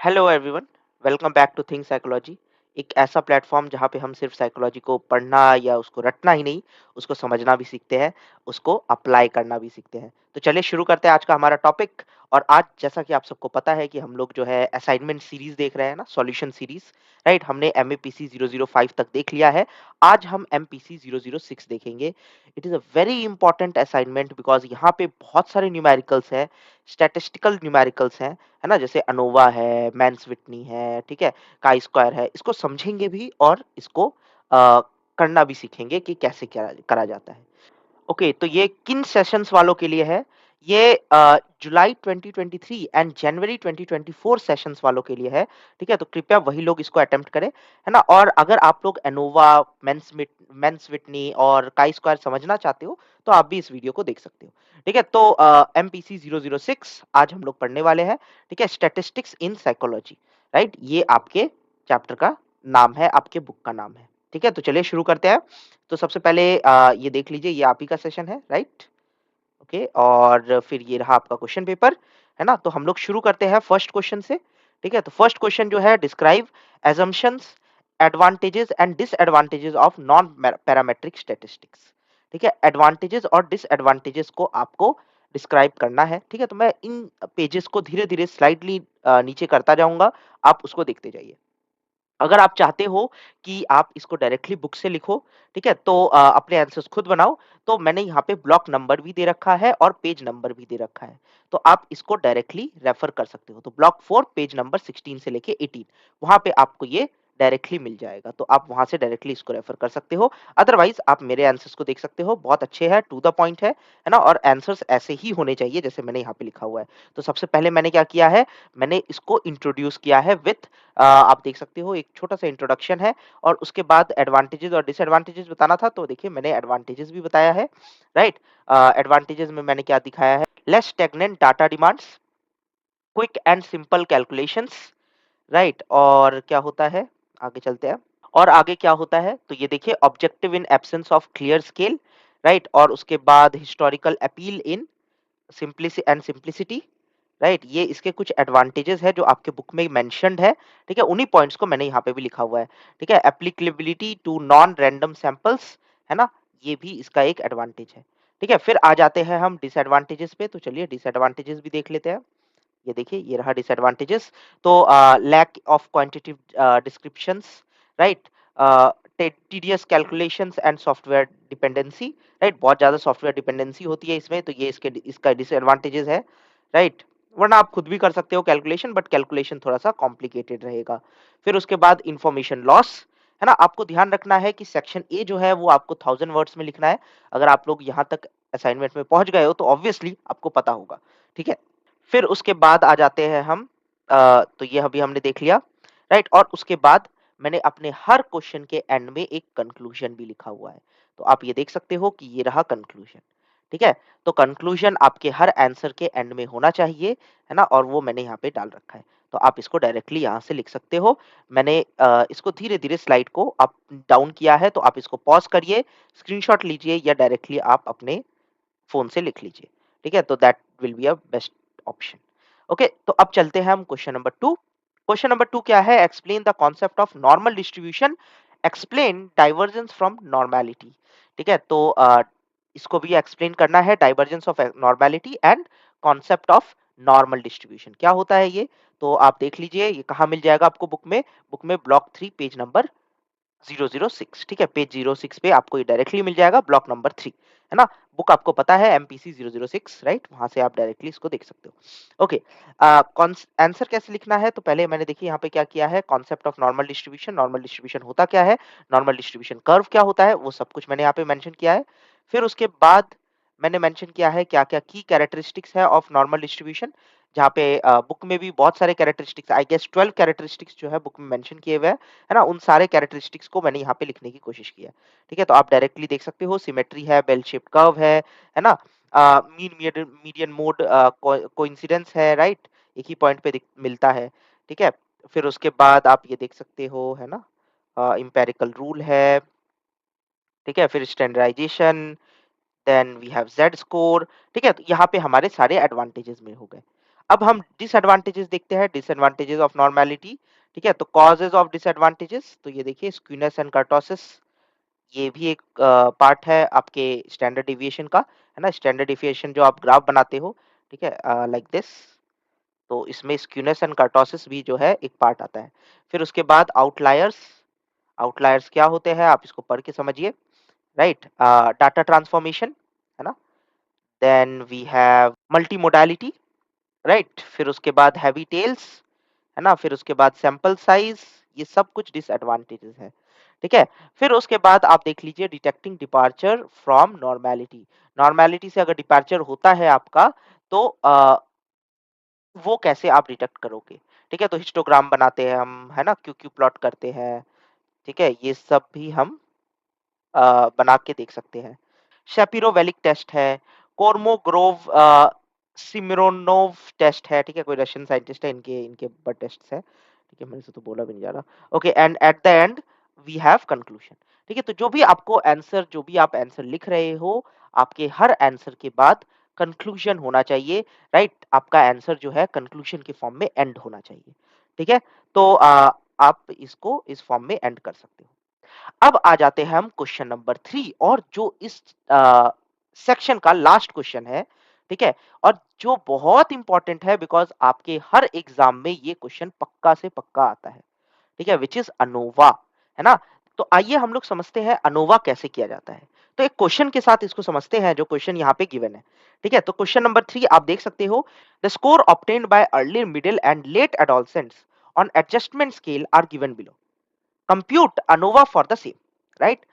Hello everyone, welcome back to Think Psychology. एक ऐसा platform जहाँ पे हम सिर्फ साइकोलॉजी को पढ़ना या उसको रटना ही नहीं, उसको समझना भी सीखते हैं, उसको अप्लाई करना भी सीखते हैं। तो चलिए शुरू करते हैं आज का हमारा टॉपिक। और आज जैसा कि आप सबको पता है कि हम लोग जो है असाइनमेंट सीरीज देख रहे हैं ना, सॉल्यूशन सीरीज। राइट, हमने एम ए पी सी 005 तक देख लिया है। आज हम एम पी सी 006 देखेंगे। It is a very important assignment because यहाँ पे बहुत सारे न्यूमेरिकल्स हैं, स्टैटिस्टिकल न्यूमेरिकल्स हैं, है ना? जैसे अनोवा है, मैन्स विटनी है, ठीक है, काई स्क्वायर है। इसको समझेंगे भी और इसको करना भी सीखेंगे कि कैसे करा करा जाता है। ओके, तो ये किन सेशंस वालों के लिए है? ये जुलाई 2023 एंड जनवरी 2024 सेशंस वालों के लिए है। ठीक है, तो कृपया वही लोग इसको अटेम्प्ट करें, है ना? और अगर आप लोग एनोवा, मेंस विटनी और काई स्क्वायर समझना चाहते हो तो आप भी इस वीडियो को देख सकते हो। ठीक है, तो एम पी सी 006 आज हम लोग पढ़ने वाले हैं। ठीक है, स्टैटिस्टिक्स इन साइकोलॉजी। राइट, ये आपके चैप्टर का नाम है, आपके बुक का नाम है। ठीक है, तो चलिए शुरू करते हैं। तो सबसे पहले ये देख लीजिए, ये आप ही का सेशन है, राइट? ओके, और फिर ये रहा आपका क्वेश्चन पेपर, है ना? तो हम लोग शुरू करते हैं फर्स्ट क्वेश्चन से। ठीक है, तो फर्स्ट क्वेश्चन जो है, describe assumptions, advantages and disadvantages of non parametric statistics. ठीक है, एडवांटेजेस और डिसएडवांटेजेस को आपको डिस्क्राइब करना है। ठीक है, तो मैं इन पेजेस को धीरे धीरे स्लाइडली नीचे करता जाऊंगा, आप उसको देखते जाइए। अगर आप चाहते हो कि आप इसको डायरेक्टली बुक से लिखो, ठीक है, तो अपने आंसर्स खुद बनाओ, तो मैंने यहाँ पे ब्लॉक नंबर भी दे रखा है और पेज नंबर भी दे रखा है। तो आप इसको डायरेक्टली रेफर कर सकते हो। तो ब्लॉक 4 पेज नंबर 16 से लेके 18, वहाँ पे आपको ये डायरेक्टली मिल जाएगा। तो आप वहाँ से डायरेक्टली इसको रेफर कर सकते हो। अदरवाइज़ आप मेरे आंसर्स को देख सकते हो, बहुत अच्छे हैं, टू द पॉइंट है ना? और आंसर्स ऐसे ही होने चाहिए जैसे मैंने यहाँ पे लिखा हुआ है। तो सबसे पहले मैंने क्या किया है, मैंने इसको इंट्रोड्यूस किया है विथ आप देख सकते हो एक छोटा-सा इंट्रोडक्शन है, और उसके बाद एडवांटेजेस और डिसएडवांटेजेस बताना था, तो देखिए मैंने एडवांटेजेस भी बताया है, राइट? एडवांटेजेस में मैंने क्या दिखाया है, less stagnant data demands, quick and simple calculations, right? और क्या होता है, आगे चलते हैं। और आगे क्या होता है, तो ये देखिए, objective in absence of clear scale, right? और उसके बाद हिस्टोरिकल अपील इन सिंप्लिसिटी, राइट? ये इसके कुछ एडवांटेजेस है जो आपके बुक में मेंशन्ड है। ठीक है, उन्हीं पॉइंट्स को मैंने यहाँ पे भी लिखा हुआ है। ठीक है, applicability to non random samples, है ना? ये भी इसका एक एडवांटेज है। ठीक है, फिर आ जाते हैं हम डिसएडवांटेजेस पे। तो चलिए डिसएडवांटेजेस भी देख लेते हैं। ये देखिए, ये रहा डिसएडवांटेजेस। तो lack of quantitative descriptions, right? Tedious calculations and software dependency, right? बहुत ज्यादा सॉफ्टवेयर डिपेंडेंसी होती है इसमें, तो ये इसका डिसएडवांटेजेस है, राइट? वरना आप खुद भी कर सकते हो कैलकुलेशन, बट कैलकुलेशन थोड़ा सा कॉम्प्लिकेटेड रहेगा। फिर उसके बाद इंफॉर्मेशन लॉस, है ना? आपको ध्यान रखना है कि सेक्शन ए जो है वो आपको 1000 वर्ड्स में लिखना है। अगर आप लोग यहाँ तक असाइनमेंट में पहुंच गए हो तो ऑब्वियसली आपको पता होगा। ठीक है, फिर उसके बाद आ जाते हैं हम, तो ये अभी हमने देख लिया, राइट? और उसके बाद मैंने अपने हर क्वेश्चन के एंड में एक कंक्लूजन भी लिखा हुआ है। तो आप ये देख सकते हो कि ये रहा कंक्लूजन। ठीक है, तो कंक्लूजन आपके हर आंसर के एंड में होना चाहिए, है ना? और वो मैंने यहाँ पे डाल रखा है। तो आप इसको डायरेक्टली यहाँ से लिख सकते हो। मैंने इसको धीरे धीरे स्लाइड को अप डाउन किया है, तो आप इसको पॉज करिए, स्क्रीनशॉट लीजिए, या डायरेक्टली आप अपने फ़ोन से लिख लीजिए। ठीक है? तो that will be a best option. Okay, तो अब चलते हैं हम क्वेश्चन नंबर 2। क्वेश्चन नंबर 2 क्या है? Explain the concept of normal distribution, explain divergence from normality. ठीक है? तो इसको भी एक्सप्लेन करना है, divergence of normality and concept of normal distribution क्या होता है ये? तो आप देख लीजिए, ये कहाँ मिल जाएगा आपको बुक में? बुक में ब्लॉक 3 पेज नंबर 006। ठीक है, पेज 06 पे आपको ये डायरेक्टली मिल जाएगा, ब्लॉक नंबर 3, है ना? बुक आपको पता है, एमपीसी 006, राइट? वहां से आप डायरेक्टली इसको देख सकते हो। ओके, आंसर कैसे लिखना है? तो पहले मैंने देखिए यहाँ पे क्या किया है, concept of normal distribution. Normal distribution होता क्या है, नॉर्मल डिस्ट्रीब्यूशन कर्व क्या होता है, वो सब कुछ मैंने यहाँ पे मेंशन किया है। फिर उसके बाद मैंने मेंशन किया है क्या क्या की कैरेक्टरिस्टिक्स है ऑफ नॉर्मल डिस्ट्रीब्यूशन, जहाँ पे बुक में भी बहुत सारे कैरेक्टरिस्टिक्स, आई गेस 12 कैरेक्टरिस्टिक्स जो है बुक में मेंशन किए हुए हैं, है ना? उन सारे कैरेक्टरिस्टिक्स को मैंने यहाँ पे लिखने की कोशिश की है। ठीक है, तो आप डायरेक्टली देख सकते हो, सिमेट्री है, बेल शेप्ड कर्व है ना? मीन मीडियन मोड कोइंसिडेंस है, राइट? एक ही पॉइंट पे मिलता है। ठीक है, फिर उसके बाद आप ये देख सकते हो, है ना? इंपेरिकल रूल है। ठीक है, फिर standardization, then we have Z score. ठीक है, तो यहाँ पे हमारे सारे एडवांटेजेस में हो गए। अब हम डिसएडवांटेजेस देखते हैं, डिसएडवांटेजेस ऑफ नॉर्मेलिटी। ठीक है, तो कॉजेज ऑफ डिसएडवांटेजेस, तो ये देखिए स्क्यूनेस एंड कर्टोसिस, ये भी एक पार्ट है आपके स्टैंडर्ड डेविएशन का, है ना? स्टैंडर्ड डेविएशन जो आप ग्राफ बनाते हो, ठीक है, लाइक दिस, तो इसमें स्क्यूनेस एंड कर्टोसिस भी जो है एक पार्ट आता है। फिर उसके बाद आउटलायर्स, आउटलायर्स क्या होते हैं आप इसको पढ़ के समझिए, राइट? डाटा ट्रांसफॉर्मेशन, है ना? Then we have multi modality, right? फिर उसके बाद हैवी टेल्स, है ना? फिर उसके बाद सैंपल साइज, ये सब कुछ डिसएडवांटेजेस है। ठीक है? फिर उसके बाद आप देख लीजिए detecting departure from normality. Normality से अगर डिपार्चर होता है आपका, तो वो कैसे आप डिटेक्ट करोगे? ठीक है? तो हिस्टोग्राम बनाते हैं हम, है ना? क्यू प्लॉट करते हैं, ठीक है? ये सब भी हम बना के देख सकते हैं। शेपिरोवेलिक टेस्ट है, कोर्मोग्रोव सिमिरोनोव टेस्ट है, ठीक है? कोई रशियन साइंटिस्ट है, इनके इनके ऊपर टेस्ट्स हैं, ठीक है? मेरे से तो बोला भी नहीं जा रहा। Okay, and at the end we have conclusion. ठीक है? तो जो भी आपको आंसर, जो भी आप आंसर लिख रहे हो, आपके हर आंसर के बाद कंक्लूजन होना चाहिए, राइट? आपका आंसर जो है कंक्लूजन के फॉर्म में एंड होना चाहिए। ठीक है? तो आप इसको इस फॉर्म में एंड कर सकते हो। अब आ जाते हैं हम क्वेश्चन नंबर 3, और जो इस सेक्शन का लास्ट क्वेश्चन है, ठीक है? और जो बहुत इंपॉर्टेंट है, बिकॉज़ आपके हर एग्जाम में ये क्वेश्चन पक्का से पक्का आता है, ठीक है? व्हिच इज़ अनोवा, है ना? तो आइए हम लोग समझते हैं अनोवा कैसे किया जाता है। तो एक क्वेश्चन के साथ इसको समझते हैं, जो क्वेश्चन यहाँ पे गिवन है, ठीक है? तो क्वेश्चन नंबर 3 आप देख सकते हो, the score obtained by early, middle and late adolescents on adjustment scale are given below. Compute ANOVA for the same, right?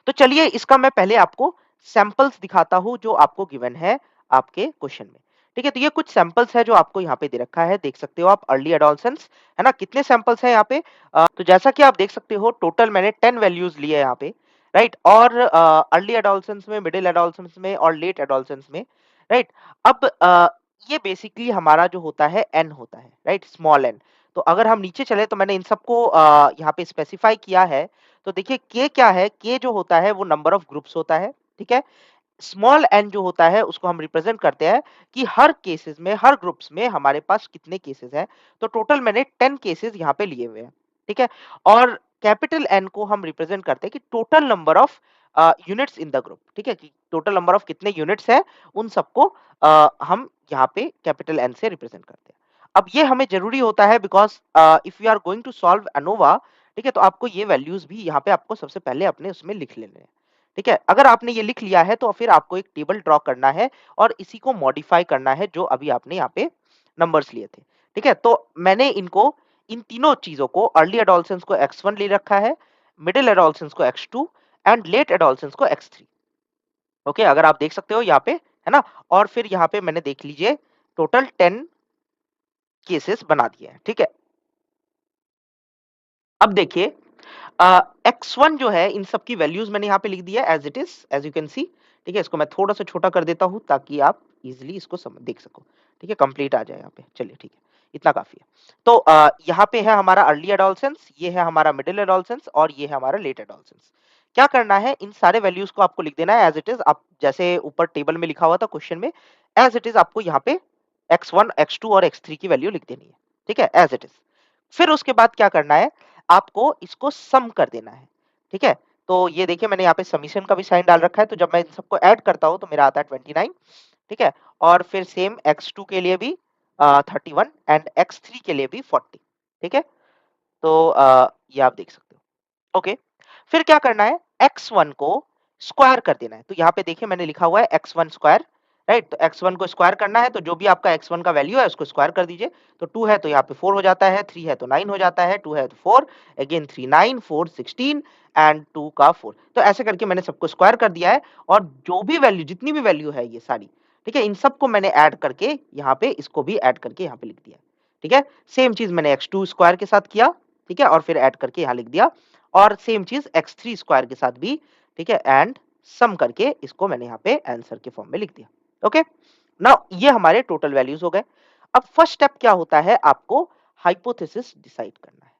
तो चलिए इसका मैं पहले आपको सैंपल्स दिखाता हूं जो आपको गिवन है आपके क्वेश्चन में। ठीक है, तो ये कुछ सैंपल्स है जो आपको यहाँ पे दे रखा है, देख सकते हो आप, अर्ली एडोलसेंस, है ना? कितने सैंपल्स है यहाँ पे? तो जैसा कि आप देख सकते हो, टोटल मैंने 10 वैल्यूज लिए यहाँ पे, राइट? और अर्ली एडोलसेंस में, मिडिल एडोलसेंस में और लेट एडोलसेंस में, राइट? अब ये बेसिकली हमारा जो होता है एन होता है, राइट? Small N. तो अगर हम नीचे चले तो मैंने इन सबको यहाँ पे स्पेसिफाई किया है। तो देखिए के क्या है, के जो होता है वो नंबर ऑफ ग्रुप्स होता है, ठीक है? स्मॉल एन जो होता है उसको हम रिप्रेजेंट करते हैं कि हर केसेस में, हर ग्रुप्स में हमारे पास कितने केसेस हैं। तो टोटल मैंने 10 केसेस यहाँ पे लिए हुए हैं, ठीक है? और कैपिटल एन को हम रिप्रेजेंट करते हैं कि total number of units in the group, ठीक है? कि टोटल नंबर ऑफ कितने यूनिट्स हैं, उन सबको हम यहाँ पे कैपिटल एन से रिप्रेजेंट करते हैं। अब ये हमें जरूरी होता है, because if you are going to solve ANOVA, ठीक है, तो आपको ये वैल्यूज भी यहाँ पे आपको सबसे पहले अपने उसमें लिख लेने हैं। ठीक है, अगर आपने ये लिख लिया है तो फिर आपको एक टेबल ड्रॉ करना है और इसी को मॉडिफाई करना है, जो अभी आपने यहाँ पे नंबर्स लिए थे। ठीक है, तो मैंने इनको, इन तीनों चीजों को, अर्ली एडोलसेंस को x1 ले रखा है, मिडिल एडोलसेंस को x2 एंड लेट एडोलसेंस को x3। ओके, अगर आप देख सकते हो यहाँ पे, है ना? और फिर यहाँ पे मैंने, देख लीजिए, टोटल 10 केसेस बना दिए हैं। ठीक है, अब देखिए, x1 जो है, इन सब की वैल्यूज मैंने यहाँ पे लिख दिया as it is, as you can see. ठीक है, इसको मैं थोड़ा सा छोटा कर देता हूँ ताकि आप इजिली इसको देख सको। ठीक है, कंप्लीट आ जाए यहाँ पे, चलिए ठीक है, इतना काफी है। तो यहाँ पे है हमारा अर्ली एडोलसेंस, ये है हमारा मिडिल एडोलसेंस और ये है हमारा लेट एडोलसेंस। क्या करना है, इन सारे वैल्यूज को आपको लिख देना है एज इट इज, आप जैसे ऊपर टेबल में लिखा हुआ था क्वेश्चन में, एज इट इज आपको यहाँ पे x1, x2 और x3 की वैल्यू लिख देनी है। ठीक है, एज इट इज। फिर उसके बाद क्या करना है, आपको इसको सम कर देना है। ठीक है, तो ये देखिए मैंने यहाँ पे समीशन का भी साइन डाल रखा है, तो जब मैं इन सबको ऐड करता हूँ तो मेरा आता है 29। ठीक है, और फिर सेम x2 के लिए भी 31 एंड x3 के लिए भी 40। ठीक है, तो ये आप देख सकते हो। ओके, फिर क्या करना है, x1 को स्क्वायर कर देना है। तो यहाँ पे देखिए मैंने लिखा हुआ है x1 स्क्वायर, राइट? तो x1 को स्क्वायर करना है, तो जो भी आपका x1 का वैल्यू है उसको स्क्वायर कर दीजिए। तो 2 है तो यहाँ पे 4 हो जाता है, 3 है तो 9 हो जाता है, 2 है तो 4, अगेन 3 9, 4 16 एंड 2 का 4। तो ऐसे करके मैंने सबको स्क्वायर कर दिया है, और जो भी वैल्यू, जितनी भी वैल्यू है ये सारी, ठीक है, इन सबको मैंने ऐड करके यहाँ पे, इसको भी ऐड करके यहाँ पे लिख दिया। ठीक है, सेम चीज मैंने x2 स्क्वायर के साथ किया, ठीक है, और फिर ऐड करके यहाँ लिख दिया, और सेम चीज x3 स्क्वायर के साथ भी, ठीक है, एंड सम करके इसको मैंने यहाँ पे आंसर के फॉर्म में लिख दिया। ओके, नाउ ये हमारे टोटल वैल्यूज हो गए। अब फर्स्ट स्टेप क्या होता है, आपको हाइपोथेसिस डिसाइड करना है।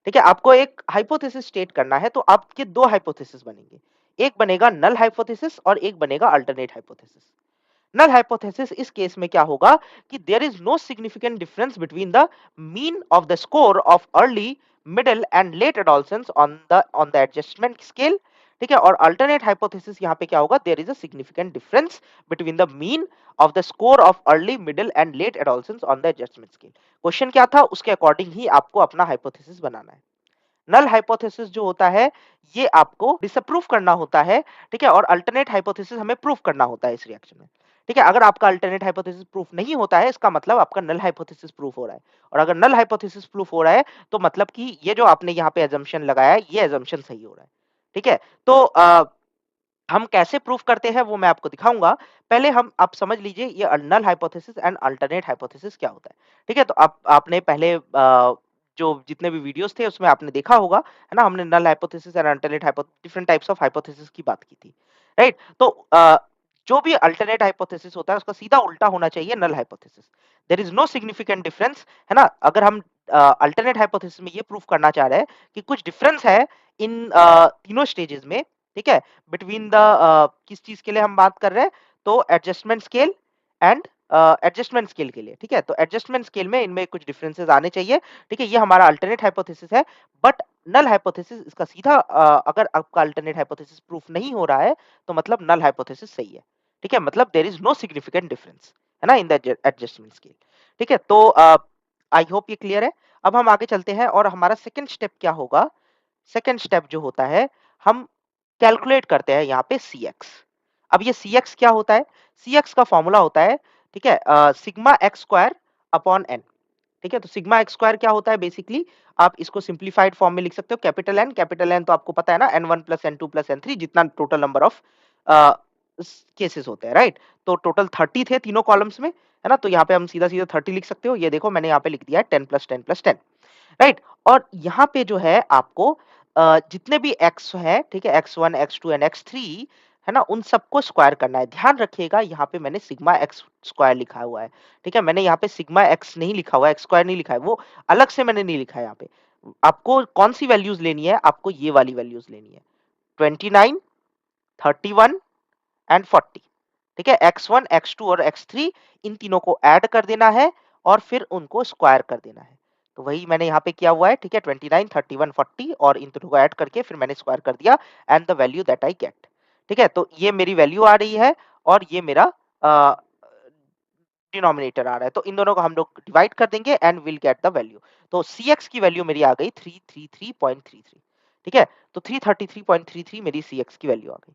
ठीक है, आपको एक हाइपोथेसिस स्टेट करना है, तो आपके दो हाइपोथेसिस बनेंगे, एक बनेगा नल हाइपोथेसिस और एक बनेगा अल्टरनेट हाइपोथेसिस। नल हाइपोथेसिस इस केस में क्या होगा कि there is no significant difference between the mean of the score of early middle and late adolescence on the adjustment scale. ठीक है, और अल्टरनेट हाइपोथेसिस यहाँ पे क्या होगा, there is a significant difference between the mean of the score of early middle and late adolescence on the adjustment scale. Question क्या था, उसके अकॉर्डिंग ही आपको अपना हाइपोथेसिस बनाना है। नल हाइपोथेसिस जो होता है ये आपको डिसअप्रूव करना होता है। ठीक है, और अल्टरनेट हाइपोथेसिस हमें प्रूव करना होता है इस रिएक्शन में। ठीक है, अगर आपका अल्टरनेट हाइपोथेसिस प्रूफ नहीं होता है, इसका मतलब आपका नल हाइपोथेसिस प्रूफ हो रहा है। और अगर नल हाइपोथेसिस प्रूफ हो रहा है तो मतलब कि ये जो आपने यहाँ पे एजम्पशन लगाया है, ये एजम्पशन सही हो रहा है। ठीक है, तो हम कैसे प्रूफ करते हैं वो मैं आपको दिखाऊंगा। पहले हम आप समझ लीजिए ये null hypothesis and alternate hypothesis क्या होता है। ठीक है, तो आप आपने पहले जो जितने भी वीडियोस थे उसमें आपने देखा होगा, है ना, हमने null hypothesis and alternate different types of hypothesis की बात की थी। राइट, तो जो भी अल्टरनेट हाइपोथेसिस होता है उसका सीधा उल्टा होना चाहिए null hypothesis. There is no significant difference, है ना। अगर हम अल्टरनेट हाइपोथेसिस में ये प्रूफ करना चाह रहे हैं कि कुछ डिफरेंस है इन तीनों स्टेजेस में, ठीक है, बिटवीन द किस चीज के लिए हम बात कर रहे हैं, तो adjustment scale and adjustment scale के लिए। ठीक है, तो एडजस्टमेंट स्केल में इनमें कुछ डिफरेंसेस आने चाहिए। ठीक है, ये हमारा अल्टरनेट हाइपोथेसिस है। बट नल हाइपोथेसिस इसका सीधा अगर आपका अल्टरनेट हाइपोथेसिस प्रूफ नहीं हो रहा है तो मतलब नल हाइपोथेसिस सही है। ठीक है, मतलब there is no significant difference, है ना, इन द एडजस्टमेंट स्केल। ठीक है, तो आई होप ये क्लियर है। अब हम आगे चलते हैं और हमारा सेकंड स्टेप क्या होगा। सेकंड स्टेप जो होता है, हम कैलकुलेट करते हैं यहाँ पे सी एक्स। अब ये सी एक्स क्या होता है, सी एक्स का फॉर्मूला होता है, ठीक है, sigma X square upon N. ठीक है, तो सिग्मा एक्स स्क्वायर क्या होता है, बेसिकली आप इसको सिंप्लीफाइड फॉर्म में लिख सकते हो, कैपिटल एन तो आपको पता है ना, N one plus N two plus N three, जितना टोटल नंबर ऑफ केसेस होते हैं। राइट, तो टोटल 30 थे तीनों कॉलम्स में, है ना, तो यहाँ पे हम सीधा सीधा 30 लिख सकते हो। ये देखो मैंने यहाँ पे लिख दिया है 10 + 10 + 10। राइट, और यहाँ पे जो है आपको जितने भी एक्स है, ठीक है, x1 x2 एंड x3, है ना, उन सबको स्क्वायर करना है। ध्यान रखिएगा यहाँ पे मैंने सिग्मा एक्स स्क्वायर लिखा हुआ है। ठीक है, मैंने यहाँ पे सिग्मा एक्स नहीं लिखा हुआ है, एक्स स्क्वायर नहीं लिखा है, वो अलग से मैंने नहीं लिखा है यहाँ पे। आपको कौन सी वैल्यूज लेनी है, आपको ये वाली वैल्यूज लेनी है, 29, 31 एंड 40। ठीक है, x1 x2 और x3, इन तीनों को ऐड कर देना है और फिर उनको स्क्वायर कर देना है। तो वही मैंने यहाँ पे किया हुआ है। ठीक है, 29, 31, 40 और इन तीनों को ऐड करके फिर मैंने स्क्वायर कर दिया, and the value that I get. ठीक है, तो ये मेरी वैल्यू आ रही है और ये मेरा डिनोमिनेटर आ रहा है, तो इन दोनों को हम लोग डिवाइड कर देंगे and will get the value. तो सी एक्स की वैल्यू मेरी आ गई 333.33। ठीक है, तो 333.33 मेरी सी एक्स की वैल्यू आ गई।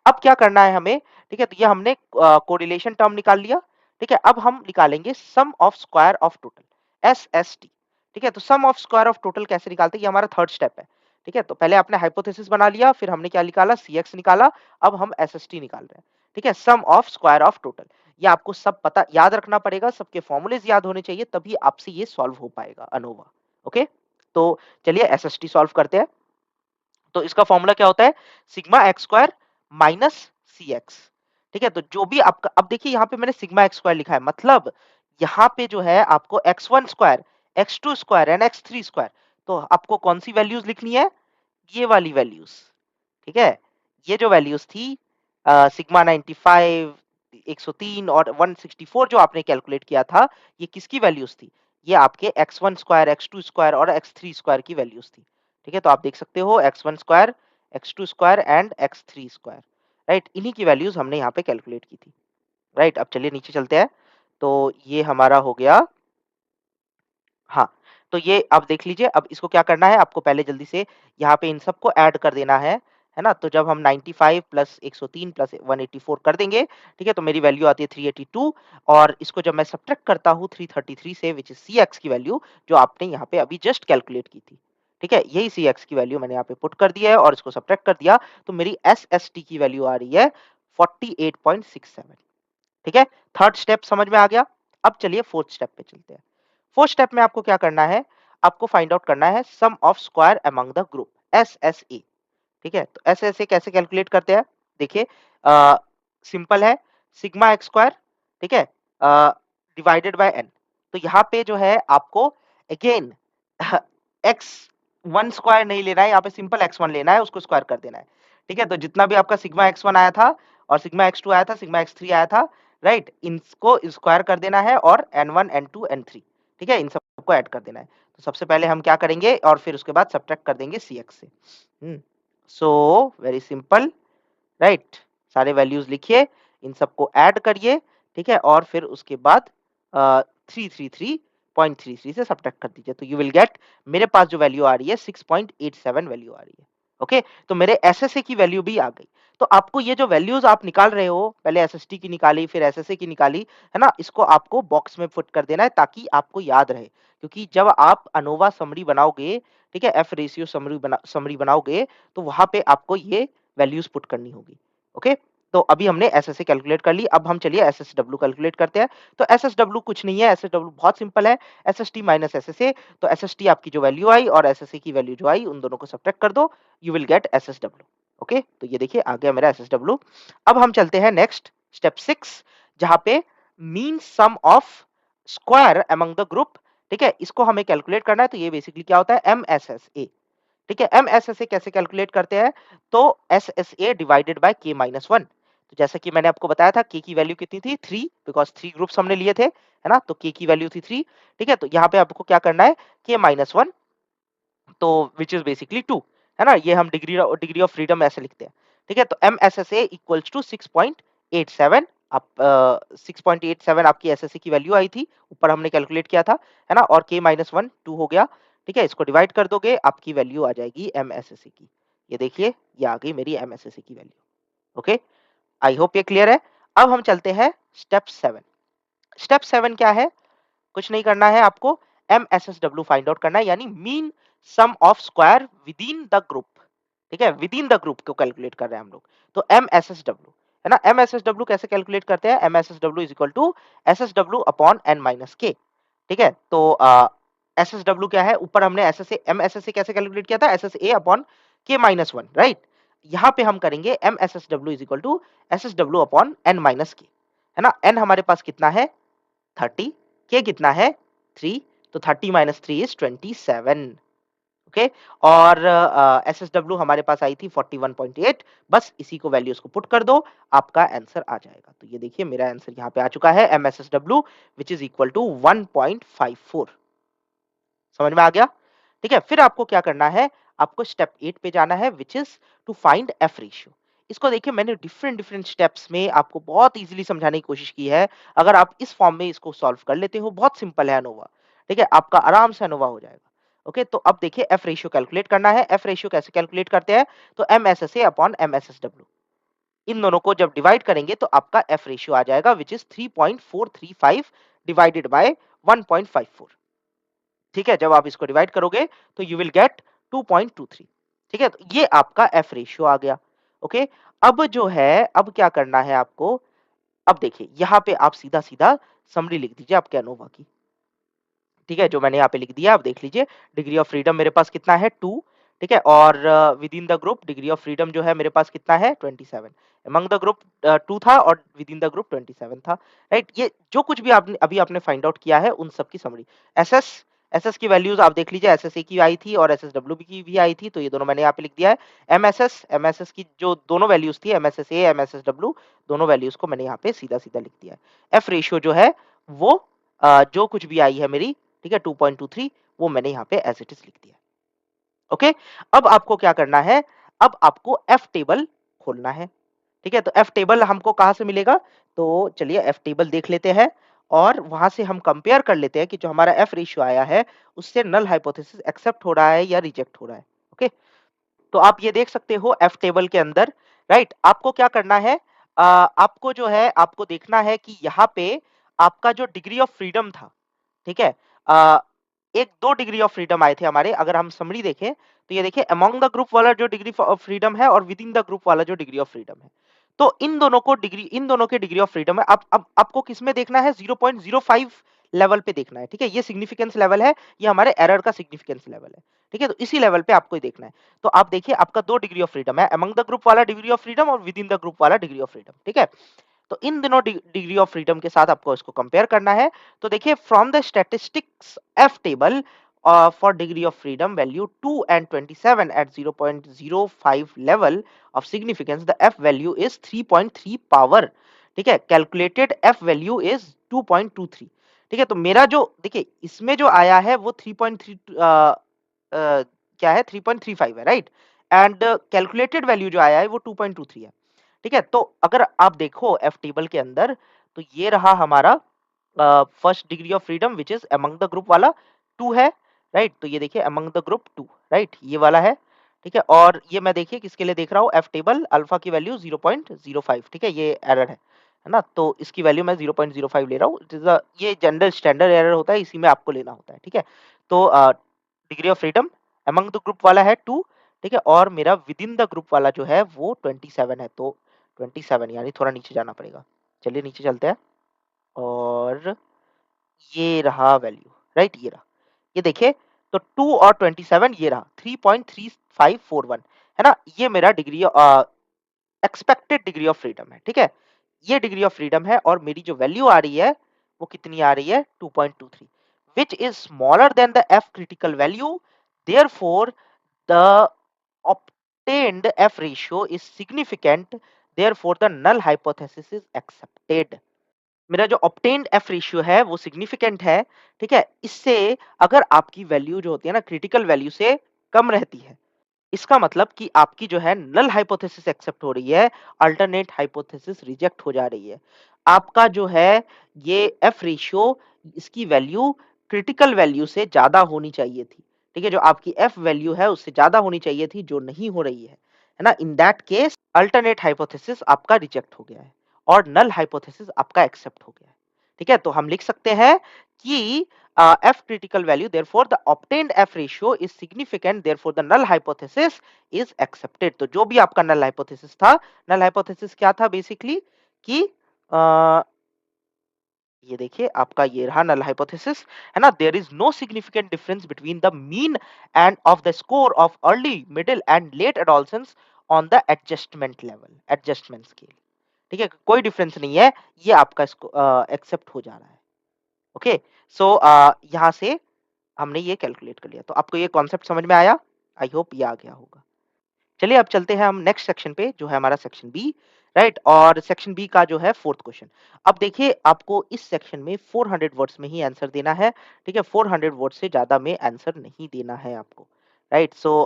अब क्या करना है हमें, ठीक है, तो ये हमने कोरिलेशन टर्म निकाल लिया। ठीक है, अब हम निकालेंगे sum of square of total, S S T. ठीक है, तो sum of square of total कैसे निकालते हैं, ये हमारा थर्ड स्टेप है। ठीक है, तो पहले आपने हाइपोथेसिस बना लिया, फिर हमने क्या निकाला, सी एक्स निकाला, अब हम एस एस टी निकाल रहे हैं। ठीक है, sum of square of total, ये आपको सब पता याद रखना पड़ेगा, सबके फॉर्मूलेज याद होने चाहिए, तभी आपसे ये सॉल्व हो पाएगा अनोवा। ओके, तो चलिए एस एस टी सॉल्व करते हैं। तो इसका फॉर्मूला क्या होता है, सिग्मा एक्स स्क्वायर माइनस सी एक्स। ठीक है, तो जो भी आपका, अब देखिए यहाँ पे मैंने सिग्मा एक्स स्क्वायर लिखा है, मतलब यहाँ पे जो है आपको X one square, X two square and X three square, तो आपको कौन सी वैल्यूज लिखनी है, ये वाली वैल्यूज। ठीक है, ये जो वैल्यूज थी सिग्मा 95, 103 और 164 जो आपने कैलकुलेट किया था, ये किसकी वैल्यूज थी, ये आपके X one square, X two square और एक्स थ्री स्क्वायर की वैल्यूज थी। ठीक है, तो आप देख सकते हो X one square, X two square and X three square. Right, इन्हीं की वैल्यूज हमने यहाँ पे कैलकुलेट की थी। राइट, अब चलिए नीचे चलते हैं। तो ये हमारा हो गया, हाँ, तो ये अब देख लीजिए, अब इसको क्या करना है, आपको पहले जल्दी से यहाँ पे इन सबको ऐड कर देना है ना। तो जब हम 95 प्लस 103 प्लस 184 कर देंगे, ठीक है, तो मेरी वैल्यू आती है 382, और इसको जब मैं सब्ट्रैक्ट करता हूँ 333 से, विच इज सी एक्स की वैल्यू, जो आपने यहाँ पे अभी जस्ट कैलकुलेट की थी। ठीक है, यही सी एक्स की वैल्यू मैंने यहाँ पे पुट कर दिया है और इसको सब्ट्रैक्ट कर दिया, तो मेरी एस एस टी की वैल्यू आ रही है 48.67। ठीक है, थर्ड स्टेप समझ में आ गया। अब चलिए फोर्थ स्टेप पे चलते हैं। फोर्थ स्टेप में आपको क्या करना है, आपको फाइंड आउट करना है sum of square among the group, S S A. ठीक है, तो एस एस ए कैसे कैलकुलेट करते हैं, देखिए सिंपल है, सिग्मा एक्स स्क्वायर, ठीक है, डिवाइडेड बाय एन। तो यहाँ पे जो है आपको अगेन एक्स वन स्क्वायर नहीं लेना है, यहाँ पे सिंपल एक्स वन लेना है, उसको स्क्वायर कर देना है। ठीक है, तो जितना भी आपका सिग्मा एक्स वन आया था और सिग्मा एक्स टू आया था, सिग्मा एक्स थ्री आया था, राइट? इनको स्क्वायर कर देना है और n1, n2, n3, ठीक है? इन सबको ऐड कर देना है। तो सबसे पहले हम क्या करेंगे और फिर उसके बाद सब्ट्रैक्ट कर देंगे Cx से। So very simple, right? सारे वैल्यूज़ लिखिए, इन सबको ऐड करिए, ठीक है? और फिर उसके बाद 333.33 से सब्ट्रैक्ट कर दीजिए। तो यू विल गेट, मेरे पास जो वैल्यू आ रही है 6.87 वैल्यू आ रही है। ओके? तो मेरे एसएसए की वैल्यू भी आ गई। तो आपको ये जो वैल्यूज़ आप निकाल रहे हो, पहले एसएसटी की निकाली, फिर एसएसए की निकाली, है ना? इसको आपको बॉक्स में पुट कर देना है ताकि आपको याद रहे। क्योंकि जब आप अनोवा समरी बनाओगे, ठीक है? एफ रेशियो समरी बनाओगे, तो वहाँ पे आपको ये वैल्यूज़ पुट करनी होगी। ओके? तो अभी हमने एसएसए कैलकुलेट कर ली, अब हम चलिए एसएसडब्ल्यू कैलकुलेट करते हैं। तो एसएसडब्ल्यू कुछ नहीं है, एसएसडब्ल्यू बहुत सिंपल है, एसएसटी माइनस एसएसए। तो एसएसटी आपकी जो वैल्यू आई और एसएसए की वैल्यू जो आई, उन दोनों को सब्ट्रैक्ट कर दो, यू विल गेट एसएसडब्ल्यू। ओके? तो ये देखिए आ गया मेरा एसएसडब्ल्यू। अब हम चलते हैं नेक्स्ट स्टेप 6, जहाँ पे mean sum of square among the group, ठीक है? इसको हमें कैलकुलेट करना है। तो ये बेसिकली क्या होता है, एमएसएसए, ठीक है? एमएसएसए कैसे कैलकुलेट करते हैं? तो एसएसए डिवाइडेड बाय के माइनस 1। तो जैसा कि मैंने आपको बताया था, के की वैल्यू कितनी थी? 3, बिकॉज़ 3 ग्रुप्स हमने लिए थे, है ना? तो के की वैल्यू थी 3, ठीक है? तो यहाँ पे आपको क्या करना है, के माइनस 1, तो व्हिच इज़ बेसिकली 2, है ना? ये हम डिग्री ऑफ फ्रीडम ऐसे लिखते हैं, ठीक है? तो एमएसएसए इक्वल्स टू 6.87। आप 6.87 आपकी एसएसए की वैल्यू आई थी, ऊपर हमने कैलकुलेट किया था, है ना? और के माइनस 1 2 हो गया, ठीक है? इसको डिवाइड कर दोगे, आपकी वैल्यू आ जाएगी एमएसएसए की। ये देखिए, ये आ गई मेरी एमएसएसए की वैल्यू। ओके? आई होप ये क्लियर है। अब हम चलते हैं स्टेप 7। स्टेप 7 क्या है? कुछ नहीं करना है आपको, एमएसएसडब्ल्यू फाइंड आउट करना है, यानी mean sum of square within the group, ठीक है? विदिन द ग्रुप को कैलकुलेट कर रहे हैं हम लोग। तो एमएसएसडब्ल्यू, है ना? एमएसएसडब्ल्यू कैसे कैलकुलेट करते हैं? MSSW is equal to SSW upon N minus K, ठीक है? तो एसएसडब्ल्यू क्या है? ऊपर हमने एसएसए एमएसएसए कैसे कैलकुलेट किया था? SSA upon K minus 1, right? यहाँ पे हम करेंगे MSSW is equal to SSW upon N minus K, है ना? एन हमारे पास कितना है? 30, के कितना है? 3, तो 30 माइनस 3 इज 27। ओके? और एसएसडब्ल्यू हमारे पास आई थी 41.8, बस इसी को वैल्यूज को पुट कर दो, आपका आंसर आ जाएगा। तो ये देखिए मेरा आंसर यहाँ पे आ चुका है, एमएसएसडब्ल्यू विच इज इक्वल टू 1.54। समझ में आ गया? ठीक है? फिर आपको क्या करना है? आपको स्टेप 8 पे जाना है, which is to find F ratio. इसको देखिए, मैंने डिफरेंट डिफरेंट स्टेप्स में आपको बहुत ईज़िली समझाने की कोशिश की है। अगर आप इस फॉर्म में इसको सॉल्व कर लेते हो, बहुत सिंपल है अनोवा। ठीक है? आपका आराम से अनोवा हो जाएगा। ओके? तो अब देखिए एफ रेशियो कैलकुलेट करना है। एफ रेशियो कैसे कैलकुलेट करते हैं? तो एमएसएसए अपॉन एमएसएसडब्ल्यू, इन दोनों को जब डिवाइड करेंगे तो आपका एफ रेशियो आ जाएगा, व्हिच इज़ 3.435 डिवाइडेड बाय 1.54। ठीक है? जब आप इसको डिवाइड करोगे तो यू विल गेट 2.23। ठीक है? तो ये आपका एफ रेशियो आ गया। ओके? अब जो है, अब क्या करना है आपको? अब देखिए यहाँ पे आप सीधा-सीधा समरी लिख दीजिए आपके एनोवा की। ठीक है? जो मैंने यहाँ पे लिख दिया, आप देख लीजिए। डिग्री ऑफ फ्रीडम मेरे पास कितना है? 2, ठीक है? और within the group degree of freedom जो है मेरे पास कितना है? 27। अमंग द ग्रुप 2 था और विदिन द ग्रुप 27 था, राइट? ये जो कुछ भी आपने अभी आपने फाइंड आउट किया है, उन सब की समरी। एसएस एसएस की वैल्यूज़ आप देख लीजिए, एसएसए की आई थी और एसएसडब्ल्यू की भी आई थी, तो ये दोनों मैंने यहाँ पे लिख दिया है। एमएसएस की जो दोनों वैल्यूज़ थी, एमएसएसए, एमएसएसडब्ल्यू, दोनों वैल्यूज़ को मैंने यहाँ पे सीधा-सीधा लिख दिया है। एफ रेशियो जो है वो जो कुछ भी आई है मेरी, ठीक है, 2.23, वो मैंने यहाँ पे एज़ इट इज़ लिख दिया। ओके? अब आपको क्या करना है? अब आपको एफ टेबल खोलना है। ठीक है? तो एफ टेबल हमको कहाँ से मिलेगा? तो चलिए एफ टेबल देख लेते हैं और वहाँ से हम कंपेयर कर लेते हैं कि जो हमारा एफ रेशियो आया है, उससे नल हाइपोथेसिस एक्सेप्ट हो रहा है या रिजेक्ट हो रहा है। ओके? तो आप ये देख सकते हो एफ टेबल के अंदर, राइट? आपको क्या करना है? आपको जो है, आपको देखना है कि यहाँ पे आपका जो डिग्री ऑफ फ्रीडम था, ठीक है? अ, 1-2 डिग्री ऑफ फ्रीडम आए थे हमारे। अगर हम समरी देखें, तो ये देखिए अमंग द ग्रुप वाला जो डिग्री ऑफ फ्रीडम है और विदिन द ग्रुप वाला जो डिग्री ऑफ फ्रीडम है। तो इन दोनों के डिग्री ऑफ फ्रीडम है। अब आपको किसमें देखना है? 0.05 लेवल पे देखना है, ठीक है? ये सिग्निफिकेंस लेवल है, ये हमारे एरर का सिग्निफिकेंस लेवल है, ठीक है? तो इसी लेवल पे आपको देखना है। तो आप देखिए आपका 2 डिग्री ऑफ फ्रीडम है, अमंग द ग्रुप वाला डिग्री ऑफ फ्रीडम और विदिन द ग्रुप वाला डिग्री ऑफ फ्रीडम, ठीक है? तो इन दोनों डिग्री ऑफ फ्रीडम के साथ आपको इसको कंपेयर करना है। तो देखिए from the statistics F table for degree of freedom value 2 and 27 at 0.05 level of significance the F value is 3.3 power, ठीक है? Calculated F value is 2.23। ठीक है? तो मेरा जो देखिए इसमें जो आया है वो 3.3 क्या है 3.35 है, राइट? एंड कैलकुलेटेड वैल्यू जो आया है वो 2.23 है। ठीक है? तो अगर आप देखो एफ टेबल के अंदर तो ये रहा हमारा first degree of freedom which is among the group वाला 2 है, राइट? तो ये देखिए अमंग द ग्रुप 2, राइट? ये वाला है, ठीक है? और ये मैं देखिए किसके लिए देख रहा हूँ एफ टेबल अल्फा की वैल्यू 0.05, ठीक है? ये एरर है ना? तो इसकी वैल्यू मैं 0.05 ले रहा हूँ। इट इज़ अ ये जनरल स्टैंडर्ड एरर होता है, इसी में आपको लेना होता है, ठीक है? तो degree of freedom among the group वाला है 2, ठीक है? और मेरा विदिन द ग्रुप वाला जो है वो 27 है, तो 27 यानी थोड़ा नीचे जाना पड़ेगा। चलिए नीचे चलते हैं और ये रहा वैल्यू, राइट? ये रहा। ये देखिए तो 2 और 27 ये रहा 3.3541 है ना? ये मेरा degree expected degree of freedom है, ठीक है? ये डिग्री ऑफ फ्रीडम है और मेरी जो वैल्यू आ रही है वो कितनी आ रही है 2.23 which is smaller than the f critical value, therefore the obtained f ratio is significant, therefore the null hypothesis is accepted। मेरा जो ऑब्टेन्ड एफ रेशियो है वो सिग्निफिकेंट है, ठीक है? इससे अगर आपकी वैल्यू जो होती है ना क्रिटिकल वैल्यू से कम रहती है, इसका मतलब कि आपकी जो है नल हाइपोथेसिस एक्सेप्ट हो रही है, अल्टरनेट हाइपोथेसिस रिजेक्ट हो जा रही है। आपका जो है ये एफ रेशियो इसकी वैल्यू क्रिटिकल वैल्यू से ज़्यादा होनी चाहिए थी, ठीक है? जो आपकी एफ वैल्यू है उससे ज़्यादा होनी चाहिए थी जो नहीं हो रही है ना? In that case alternate hypothesis आपका रिजेक्ट हो गया है और नल हाइपोथेसिस आपका एक्सेप्ट हो गया है, ठीक है? तो हम लिख सकते हैं कि f critical value therefore the obtained f ratio is significant therefore the null hypothesis is accepted। तो जो भी आपका null hypothesis था, null hypothesis क्या था बेसिकली कि अ, ये देखिए आपका ये रहा null hypothesis है ना? there is no significant difference between the mean and of the score of early middle and late adolescents on the adjustment scale। ठीक है? कोई डिफरेंस नहीं है, ये आपका इसको एक्सेप्ट हो जा रहा है। ओके? सो यहाँ से हमने ये कैलकुलेट कर लिया। तो आपको ये कॉन्सेप्ट समझ में आया? आई होप ये आ गया होगा। चलिए अब चलते हैं हम नेक्स्ट सेक्शन पे जो है हमारा सेक्शन बी, राइट? और सेक्शन बी का जो है 4th क्वेश्चन। अब देखिए आपको इस सेक्शन में 400 वर्ड्स में ही आंसर देना है, ठीक है? 400 वर्ड से ज़्यादा में आंसर नहीं देना है आपको, राइट? सो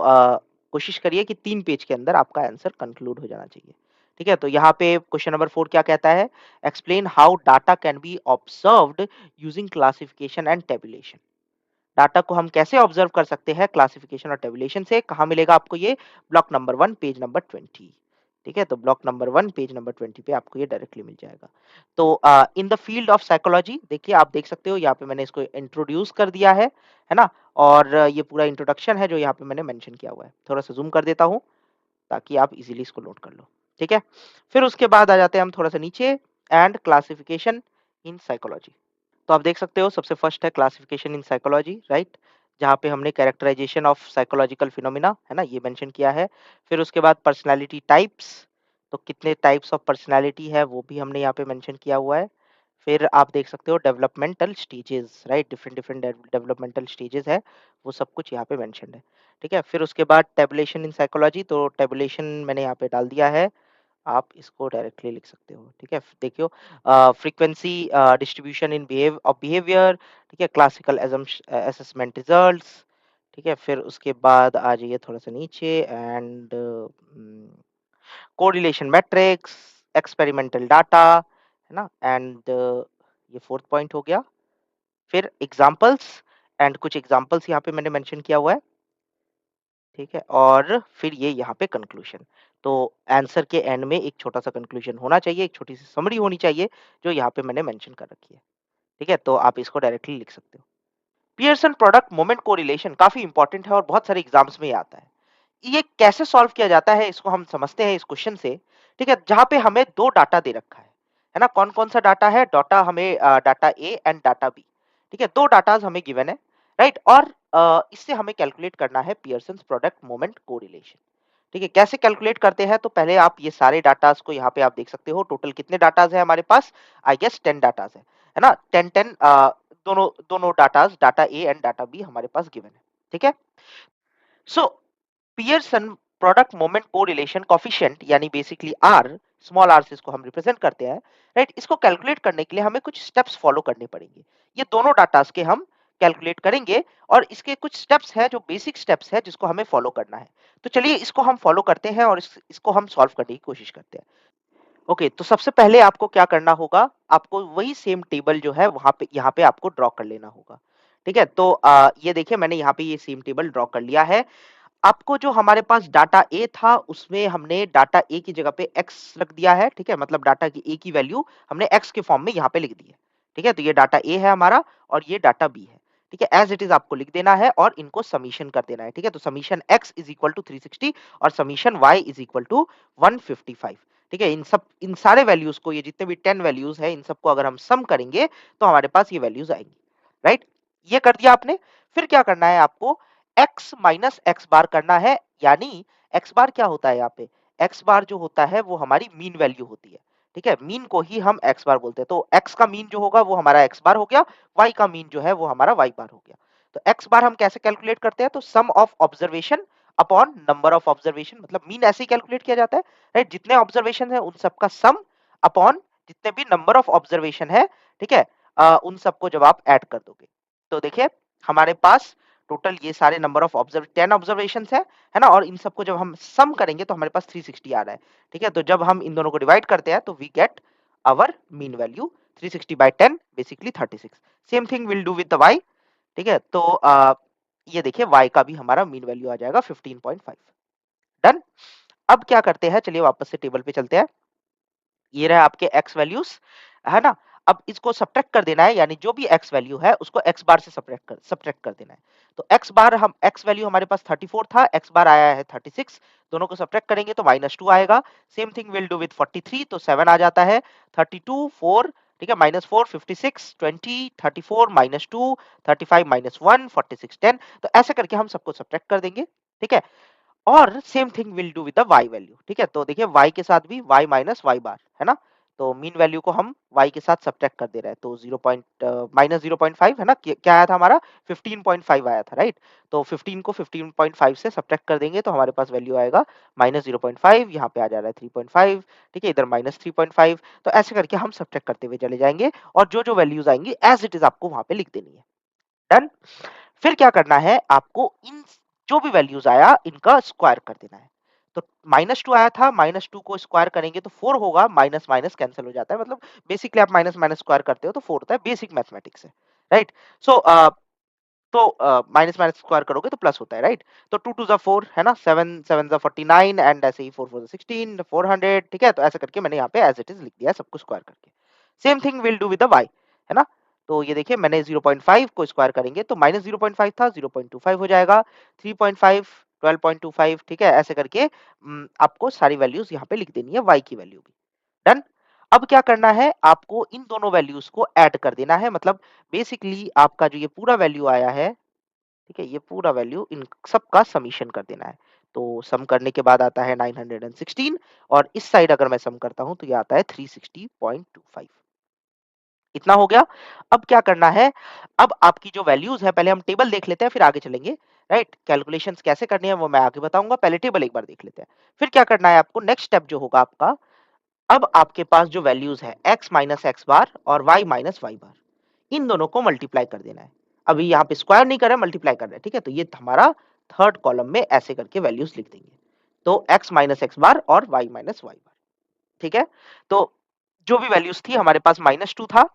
कोशिश करिए कि 3 पेज के अंदर आपका आंसर कंक्लूड हो जाना चाहिए, ठीक है? तो यहाँ पे क्वेश्चन नंबर 4 क्या कहता है? Explain how data can be observed using classification and tabulation. Data को हम कैसे ऑब्जर्व कर सकते हैं क्लासिफिकेशन और टेबुलेशन से? कहाँ मिलेगा आपको ये? ब्लॉक नंबर 1 पेज नंबर 20, ठीक है? तो ब्लॉक नंबर 1 पेज नंबर 20 पे आपको ये डायरेक्टली मिल जाएगा। तो in the field of psychology देखिए आप देख सकते हो यहाँ पे मैंने इसको इंट्रोड्यूस कर दिया है ना? और ये पूरा इंट्रोडक्शन है जो यहाँ पे मैंने मेंशन किया हुआ है। थोड़ा-सा ज़ूम कर देता हूँ ताकि आप इज़िली इसको नोट कर लो, ठीक है? फिर उसके बाद आ जाते हैं हम थोड़ा-सा नीचे एंड क्लासिफिकेशन इन साइकोलॉजी। तो आप देख सकते हो सबसे फर्स्ट है क्लासिफिकेशन इन साइकोलॉजी, राइट? जहाँ पे हमने कैरेक्टराइजेशन ऑफ साइकोलॉजिकल फिनोमिना है ना ये मेंशन किया है। फिर उसके बाद पर्सनैलिटी टाइप्स, तो कितने टाइप्स ऑफ पर्सनैलिटी है वो भी हमने यहाँ पे मेंशन किया हुआ है। फिर आप देख सकते हो developmental stages, right? Different different developmental stages है, वो सब कुछ यहाँ पे मेंशन्ड है, ठीक है? फिर उसके बाद टैबुलेशन इन साइकोलॉजी, तो टैबुलेशन मैंने यहाँ पे डाल दिया है, आप इसको डायरेक्टली लिख सकते हो, ठीक है? देखियो फ्रीक्वेंसी डिस्ट्रीब्यूशन इन बिहेवियर, ठीक है? क्लासिकल असेसमेंट रिजल्ट्स, ठीक है? फिर उसके बाद आ जाइए थोड़ा-सा नीचे and correlation matrix, experimental data, है ना? एंड ये 4th पॉइंट हो गया। फिर एग्जांपल्स एंड कुछ एग्जांपल्स यहाँ पे मैंने मेंशन किया हुआ है, ठीक है? और फिर ये यहाँ पे कंक्लूजन। तो आंसर के एंड में एक छोटा-सा कंक्लूजन होना चाहिए, एक छोटी-सी समरी होनी चाहिए, जो यहाँ पे मैंने मेंशन कर रखी है। ठीक है? तो आप इसको डायरेक्टली लिख सकते हो। पियर्सन प्रोडक्ट मोमेंट कोरिलेशन काफ़ी इंपॉर्टेंट है और बहुत सारे एग्ज़ाम्स में ये आता है। ये कैसे सॉल्व किया जाता है इसको हम समझते हैं इस क्वेश्चन से, ठीक है? जहाँ पे हमें 2 डाटा दे रखा है ना? कौन-कौन सा डाटा है? डाटा हमें data A and data B, ठीक है? 2 डाटाज़ हमें गिवन है, राइट? और इससे हमें कैलकुलेट करना है पियर्सन्स प्रोडक्ट मोमेंट कोरिलेशन, ठीक है? कैसे कैलकुलेट करते हैं? तो पहले आप ये सारे डाटाज़ को यहाँ पे आप देख सकते हो, टोटल कितने डाटाज़ है हमारे पास? आई गेस 10 डाटाज़ है ना? 10-10 दोनों दोनों datas, data A and data B हमारे पास गिवन है, ठीक है? So Pearson product moment correlation coefficient यानी बेसिकली आर स्मॉल आर से इसको हम रिप्रेजेंट करते हैं, राइट? इसको कैलकुलेट करने के लिए हमें कुछ स्टेप्स फॉलो करने पड़ेंगे। ये दोनों डाटास के हम कैलकुलेट करेंगे और इसके कुछ स्टेप्स हैं जो बेसिक स्टेप्स हैं जिसको हमें फॉलो करना है। तो चलिए इसको हम फॉलो करते हैं और इसको हम सॉल्व करने की कोशिश करते हैं। ओके, तो सबसे पहले आपको क्या करना होगा, आपको वही सेम टेबल जो है वहाँ पे यहाँ पे आपको ड्रॉ कर लेना होगा। ठीक है? तो ये देखिए मैंने यहाँ पे ये सेम टेबल ड्रॉ कर लिया है। आपको जो हमारे पास डाटा ए था उसमें हमने डाटा ए की जगह पे एक्स रख दिया है, ठीक है? मतलब डाटा की ए की वैल्यू हमने एक्स के फॉर्म में यहाँ पे लिख दी है। ठीक है? तो ये डाटा ए है हमारा और ये डाटा बी है। ठीक है? एज़ इट इज़ आपको लिख देना है और इनको समेशन कर देना है। ठीक है? तो summation X is equal to 360 और summation Y is equal to 155। ठीक है? इन सारे वैल्यूज़ को ये जितने भी 10 वैल्यूज़ हैं इन सबको अगर हम सम करेंगे तो हमारे पास ये वैल्यूज़ आएँगी। राइट? ये कर दिया आपने, फिर क्या करना है आपको x माइनस एक्स बार करना है, यानी एक्स बार क्या होता है यहाँ पे, एक्स बार जो होता है वो हमारी मीन वैल्यू होती है। ठीक है, मीन को ही हम एक्स बार बोलते हैं। तो एक्स का मीन जो होगा वो हमारा एक्स बार हो गया, वाई का मीन जो है वो हमारा वाई बार हो गया। तो एक्स बार हम कैसे कैलकुलेट करते हैं, तो sum of observation upon number of observation, मतलब मीन ऐसे ही कैलकुलेट किया जाता है, राइट? जितने ऑब्जर्वेशन है उन सबका सम अपॉन जितने भी नंबर ऑफ ऑब्जर्वेशन है, ठीक है, उन सबको जब आप ऐड कर दोगे तो देखिए हमारे पास टोटल ये सारे नंबर ऑफ ऑब्जर्व 10 ऑब्जर्वेशंस है ना? और इन सबको जब हम सम करेंगे तो हमारे पास 360 आ रहा है। ठीक है? तो जब हम इन दोनों को डिवाइड करते हैं तो we get our mean value 360 by 10 basically 36। Same thing will do with the y। ठीक है? तो ये देखिए y का भी हमारा मीन वैल्यू आ जाएगा 15.5। डन। अब क्या करते हैं, चलिए वापस से टेबल पे चलते हैं। ये रहा आपके एक्स वैल्यूज, है ना? अब इसको सब्ट्रैक्ट कर देना है, यानी जो भी एक्स वैल्यू है उसको एक्स बार से सब्ट्रैक्ट कर देना है। तो एक्स बार हम एक्स वैल्यू हमारे पास 34 था, एक्स बार आया है 36। दोनों को सब्ट्रैक्ट करेंगे तो -2 आएगा। Same thing will do with 43, तो 7 आ जाता है। 32 4, ठीक है, -4 56 20 34 -2 35 -1 46 10। तो ऐसे करके हम सबको सब्ट्रैक्ट कर देंगे। ठीक है? और same thing will do with the y value. ठीक है? तो देखिए y के साथ भी y माइनस y बार, है ना? तो मीन वैल्यू को हम y के साथ सब्ट्रैक्ट कर दे रहे हैं। तो 0 माइनस 0.5 है ना? क्या आया था हमारा? 15.5 आया था, राइट? तो 15 को 15.5 से सब्ट्रैक्ट कर देंगे तो हमारे पास वैल्यू आएगा -0.5, यहाँ पे आ जा रहा है 3.5, ठीक है? इधर -3.5। तो ऐसे करके हम सब्ट्रैक्ट करते हुए चले जाएंगे और जो वैल्यूज आएंगी एज इट इज आपको वहां पे लिख देनी है। डन। फिर क्या करना है आपको, इन जो भी वैल्यूज आया इनका स्क्वायर कर देना है। तो -2 आया था, -2 को स्क्वायर करेंगे तो 4 होगा, माइनस माइनस कैंसिल हो जाता है, मतलब बेसिकली आप माइनस माइनस स्क्वायर करते हो तो 4 होता है, बेसिक मैथमेटिक्स है, right? So minus minus square करोगे तो प्लस होता है, राइट? तो 2 टू ज़ा 4 है ना, 7 7 ज़ा 49 एंड ऐसे ही 4 4 ज़ा 16 400। ठीक है? तो ऐसे करके मैंने यहाँ पे एज इट इज लिख दिया है सबको स्क्वायर करके। Same thing will do with the y, है ना? तो ये देखिए मैंने 0.5 को स्क्वायर करेंगे तो -0.5 था 0.25 हो जाएगा, 3.5 12.25। ठीक है? ऐसे करके आपको सारी वैल्यूज यहाँ पे लिख देनी है, y की वैल्यू भी। डन। अब क्या करना है आपको, इन दोनों वैल्यूज को ऐड कर देना है, मतलब बेसिकली आपका जो ये पूरा वैल्यू आया है, ठीक है, ये पूरा वैल्यू इन सबका समीशन कर देना है। तो सम करने के बाद आता है 916 और इस साइड अगर मैं सम करता हूं तो ये आता है 360.25। इतना हो गया। अब क्या करना है, अब आपकी जो वैल्यूज है, पहले हम टेबल देख लेते हैं फिर आगे चलेंगे, राइट? कैलकुलेशंस कैसे करनी है वो मैं आगे बताऊंगा, पहले टेबल एक बार देख लेते हैं। फिर क्या करना है आपको, नेक्स्ट स्टेप जो होगा आपका, अब आपके पास जो वैल्यूज है x माइनस एक्स बार और y माइनस वाई बार, इन दोनों को मल्टीप्लाई कर देना है। अभी यहाँ पे स्क्वायर नहीं कर रहे, मल्टीप्लाई कर रहे हैं, ठीक है? तो ये हमारा थर्ड कॉलम में ऐसे करके वैल्यूज लिख देंगे। तो x माइनस एक्स बार और y माइनस वाई बार, ठीक है? तो जो भी वैल्यूज थी हमारे पास -2 था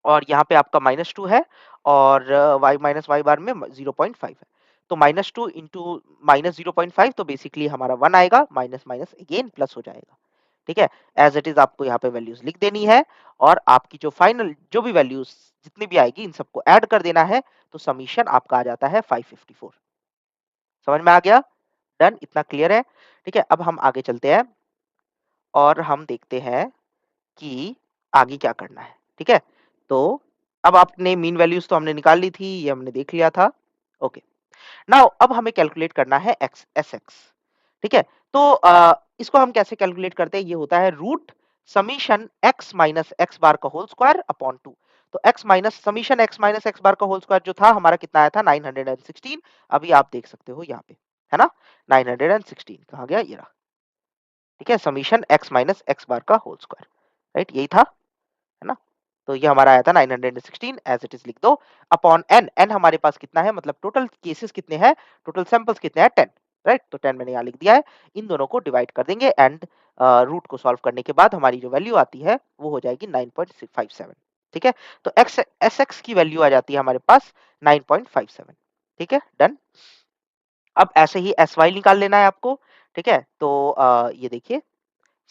और यहाँ पे आपका -2 है और y माइनस वाई बार में 0.5 है। तो -2 इंटू -0.5 तो बेसिकली हमारा 1 आएगा, माइनस माइनस अगेन प्लस हो जाएगा। ठीक है? एज़ इट इज़ आपको यहाँ पे वैल्यूज़ लिख देनी है और आपकी जो फाइनल जो भी वैल्यूज़ जितनी भी आएगी इन सबको ऐड कर देना है, तो समीशन आपका आ जाता है 554। समझ में आ गया? डन, इतना क्लियर है? ठीक है? अब हम आगे चलते हैं और हम देखते हैं कि आगे क्या करना है। ठीक है? तो अब आपने मीन वैल्यूज़ तो हमने निकाल ली थी, ये हमने देख लिया था। ओके। नाउ अब हमें कैलकुलेट करना है एक्स एस एक्स। ठीक है? तो इसको हम कैसे कैलकुलेट करते हैं, ये होता है root summation X minus X bar का होल स्क्वायर अपॉन 2। तो X minus summation X minus X bar का होल स्क्वायर जो था हमारा कितना आया था, 916। अभी आप देख सकते हो यहाँ पे, है ना? 916 कहाँ गया, ये रहा। ठीक है, समीशन x माइनस x बार का होल स्क्वायर, राइट, यही था, है ना? तो ये हमारा आया था 916 एज इट इज लिख दो अपॉन n। n हमारे पास कितना है, मतलब टोटल केसेस कितने हैं, टोटल सैंपल्स कितने हैं, 10, राइट? तो 10 मैंने यहाँ लिख दिया है। इन दोनों को डिवाइड कर देंगे एंड रूट को सॉल्व करने के बाद हमारी जो वैल्यू आती है वो हो जाएगी 9.57। ठीक है, तो एक्स एस एक्स की वैल्यू आ जाती है हमारे पास 9.57। ठीक है, डन। अब ऐसे ही एस वाई निकाल लेना है आपको। ठीक है, तो ये देखिए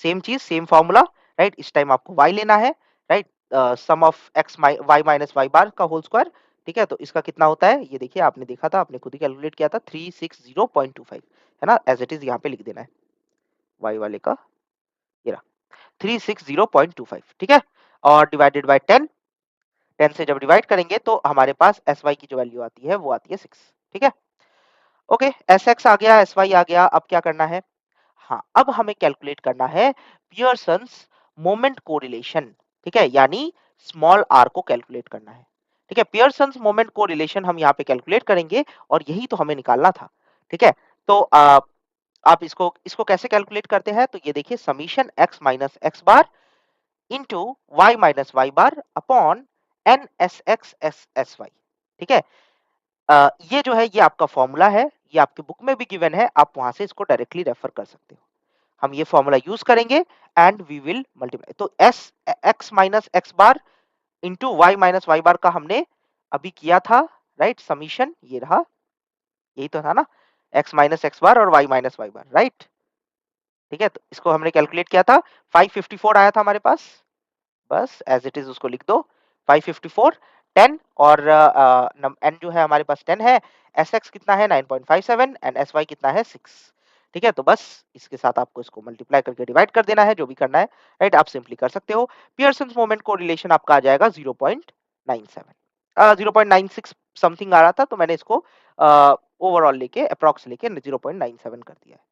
सेम चीज, सेम फॉर्मूला, राइट? इस टाइम आपको y लेना है, right? Sum of x y minus y bar का होल स्क्वायर। ठीक है, तो इसका कितना होता है, ये देखिए, आपने देखा था, आपने खुद ही कैलकुलेट किया था, 360.25, है ना? एज इट इज यहाँ पे लिख देना है y वाले का, ये रहा 360.25। ठीक है, और डिवाइडेड बाय 10, 10 से जब डिवाइड करेंगे तो हमारे पास एस वाई की जो वैल्यू आती है वो आती है 6। ठीक है, ओके, एस एक्स आ गया, एस वाई आ गया, अब क्या करना है? हाँ, अब हमें कैलकुलेट करना है पियर्सन्स मोमेंट कोरिलेशन। ठीक है, यानी स्मॉल आर को कैलकुलेट करना है। ठीक है, पियर्सन्स मोमेंट कोरिलेशन हम यहाँ पे कैलकुलेट करेंगे और यही तो हमें निकालना था। ठीक है, तो आप इसको इसको कैसे कैलकुलेट करते हैं, तो ये देखिए, summation x minus X bar into Y minus Y bar upon N S X S S Y. ठीक है, ये जो है ये आपका फॉर्मूला है, ये आपके बुक में भी गिवन है, आप वहां से इसको डायरेक्टली रेफर कर सकते हो। हम ये फॉर्मूला यूज करेंगे एंड वी विल मल्टीप्लाई। तो S x minus X bar into Y minus Y बार का हमने अभी किया था, राइट? समीशन ये रहा, यही तो था ना, एक्स माइनस एक्स बार और वाई माइनस वाई बार, राइट? ठीक है, तो इसको हमने कैलकुलेट किया था, 554 आया था हमारे पास। बस एज इट इज उसको लिख दो, 554, 10 और एन जो है हमारे पास 10 है, एस एक्स कितना है 9.57 एंड एस वाई कितना है 6। ठीक है, तो बस इसके साथ आपको इसको मल्टीप्लाई करके डिवाइड कर देना है, जो भी करना है, राइट? आप सिंपली कर सकते हो। पियर्सन्स मोमेंट को रिलेशन आपका आ जाएगा 0.97, 0.96 समथिंग आ रहा था, तो मैंने इसको ओवरऑल लेके अप्रॉक्स लेके 0.97 कर दिया है।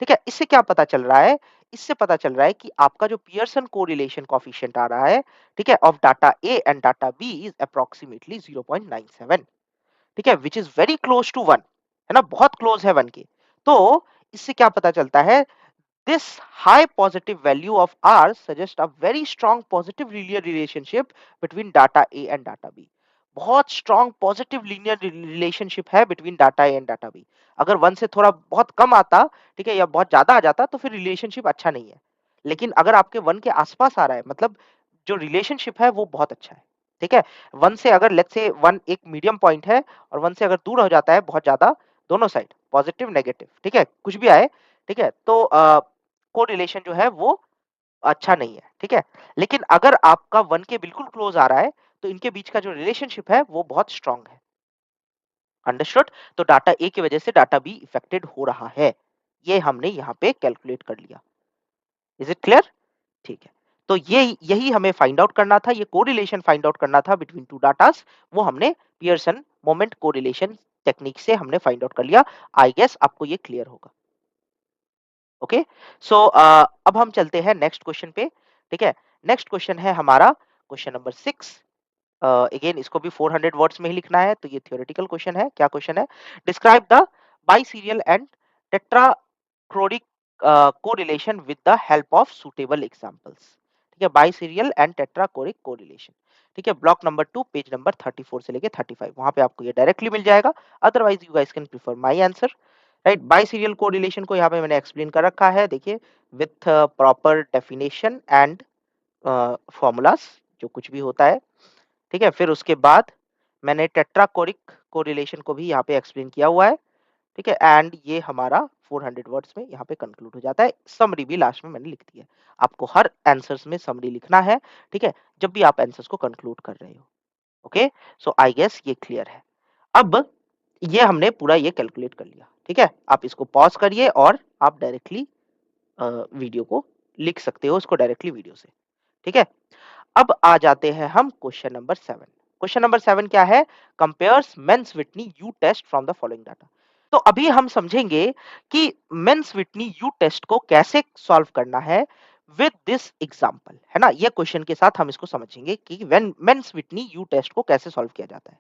ठीक है, इससे क्या पता चल रहा है, इससे पता चल रहा है कि आपका जो पियर्सन कोरिलेशन कोएफिशिएंट आ रहा है, ठीक है, of data A and data B is approximately 0.97। ठीक है, which is very close to 1, है ना, बहुत क्लोज है 1 के। तो इससे क्या पता चलता है, this high positive value of R suggests a very strong positive linear relationship between data A and data B. बहुत strong positive linear relationship है between data A and data B. अगर 1 से थोड़ा बहुत कम आता, ठीक है, या बहुत ज्यादा आ जाता, तो फिर रिलेशनशिप अच्छा नहीं है। लेकिन अगर आपके 1 के आसपास आ रहा है, मतलब जो रिलेशनशिप है वो बहुत अच्छा है। ठीक है, 1 से अगर लेट्स से 1 एक मीडियम पॉइंट है और 1 से अगर दूर हो जाता है बहुत ज्यादा, दोनों साइड पॉजिटिव नेगेटिव, ठीक है, कुछ भी आए, ठीक है, तो कोरिलेशन जो है वो अच्छा नहीं है। ठीक है, लेकिन अगर आपका 1 के बिल्कुल क्लोज आ रहा है, तो इनके बीच का जो रिलेशनशिप है वो बहुत स्ट्रांग है। अंडरस्टूड? तो डाटा ए की वजह से डाटा बी इफेक्टेड हो रहा है, ये हमने यहाँ पे कैलकुलेट कर लिया। Is it clear? ठीक है, तो ये यही हमें फाइंड आउट करना था, ये कोरिलेशन फाइंड आउट करना था बिटवीन टू डाटास, वो हमने पियर्सन मोमेंट कोरिलेशन टेक्निक से हमने फाइंड आउट कर लिया। आई गेस आपको ये क्लियर होगा। ओके, सो अब हम चलते हैं नेक्स्ट क्वेश्चन पे। ठीक है, नेक्स्ट क्वेश्चन है हमारा क्वेश्चन नंबर 6। अगेन इसको भी 400 वर्ड्स में ही लिखना है, तो ये थियोरेटिकल क्वेश्चन है। क्या क्वेश्चन है? Describe the biserial and tetrachoric correlation with the help of suitable examples. ठीक है, बाइसीरियल एंड टेट्राकोरिक कोरिलेशन। ठीक है, ब्लॉक नंबर 2 पेज नंबर 34 से लेके 35, वहां पे आपको ये डायरेक्टली मिल जाएगा। Otherwise you guys can prefer my answer, right? By serial correlation को यहाँ पे मैंने एक्सप्लेन कर रखा है, देखिए, with proper definition and formulas, जो कुछ भी होता है। ठीक है, फिर उसके बाद मैंने टेट्राकोरिक कोरिलेशन को भी यहाँ पे एक्सप्लेन किया हुआ है। ठीक है, एंड ये हमारा 400 वर्ड्स में यहाँ पे कंक्लूड हो जाता है। समरी भी लास्ट में मैंने लिख दी है, आपको हर आंसर्स में समरी लिखना है। ठीक है, जब भी आप आंसर्स को कंक्लूड कर रहे हो। ओके, सो आई गेस ये क्लियर है। अब ये हमने पूरा ये कैलकुलेट कर लिया। ठीक है, आप इसको पॉज करिए और आप डायरेक्टली वीडियो को लिख सकते हो, इसको डायरेक्टली वीडियो से। ठीक है, अब आ जाते हैं हम क्वेश्चन नंबर 7। क्वेश्चन नंबर 7 क्या है? Compares Mann's Whitney U test from the following data. तो अभी हम समझेंगे कि मेंस व्हिटनी यू टेस्ट को कैसे सॉल्व करना है विद दिस एग्जांपल, है ना? ये क्वेश्चन के साथ हम इसको समझेंगे कि when Mann's Whitney U test को कैसे सॉल्व किया जाता है।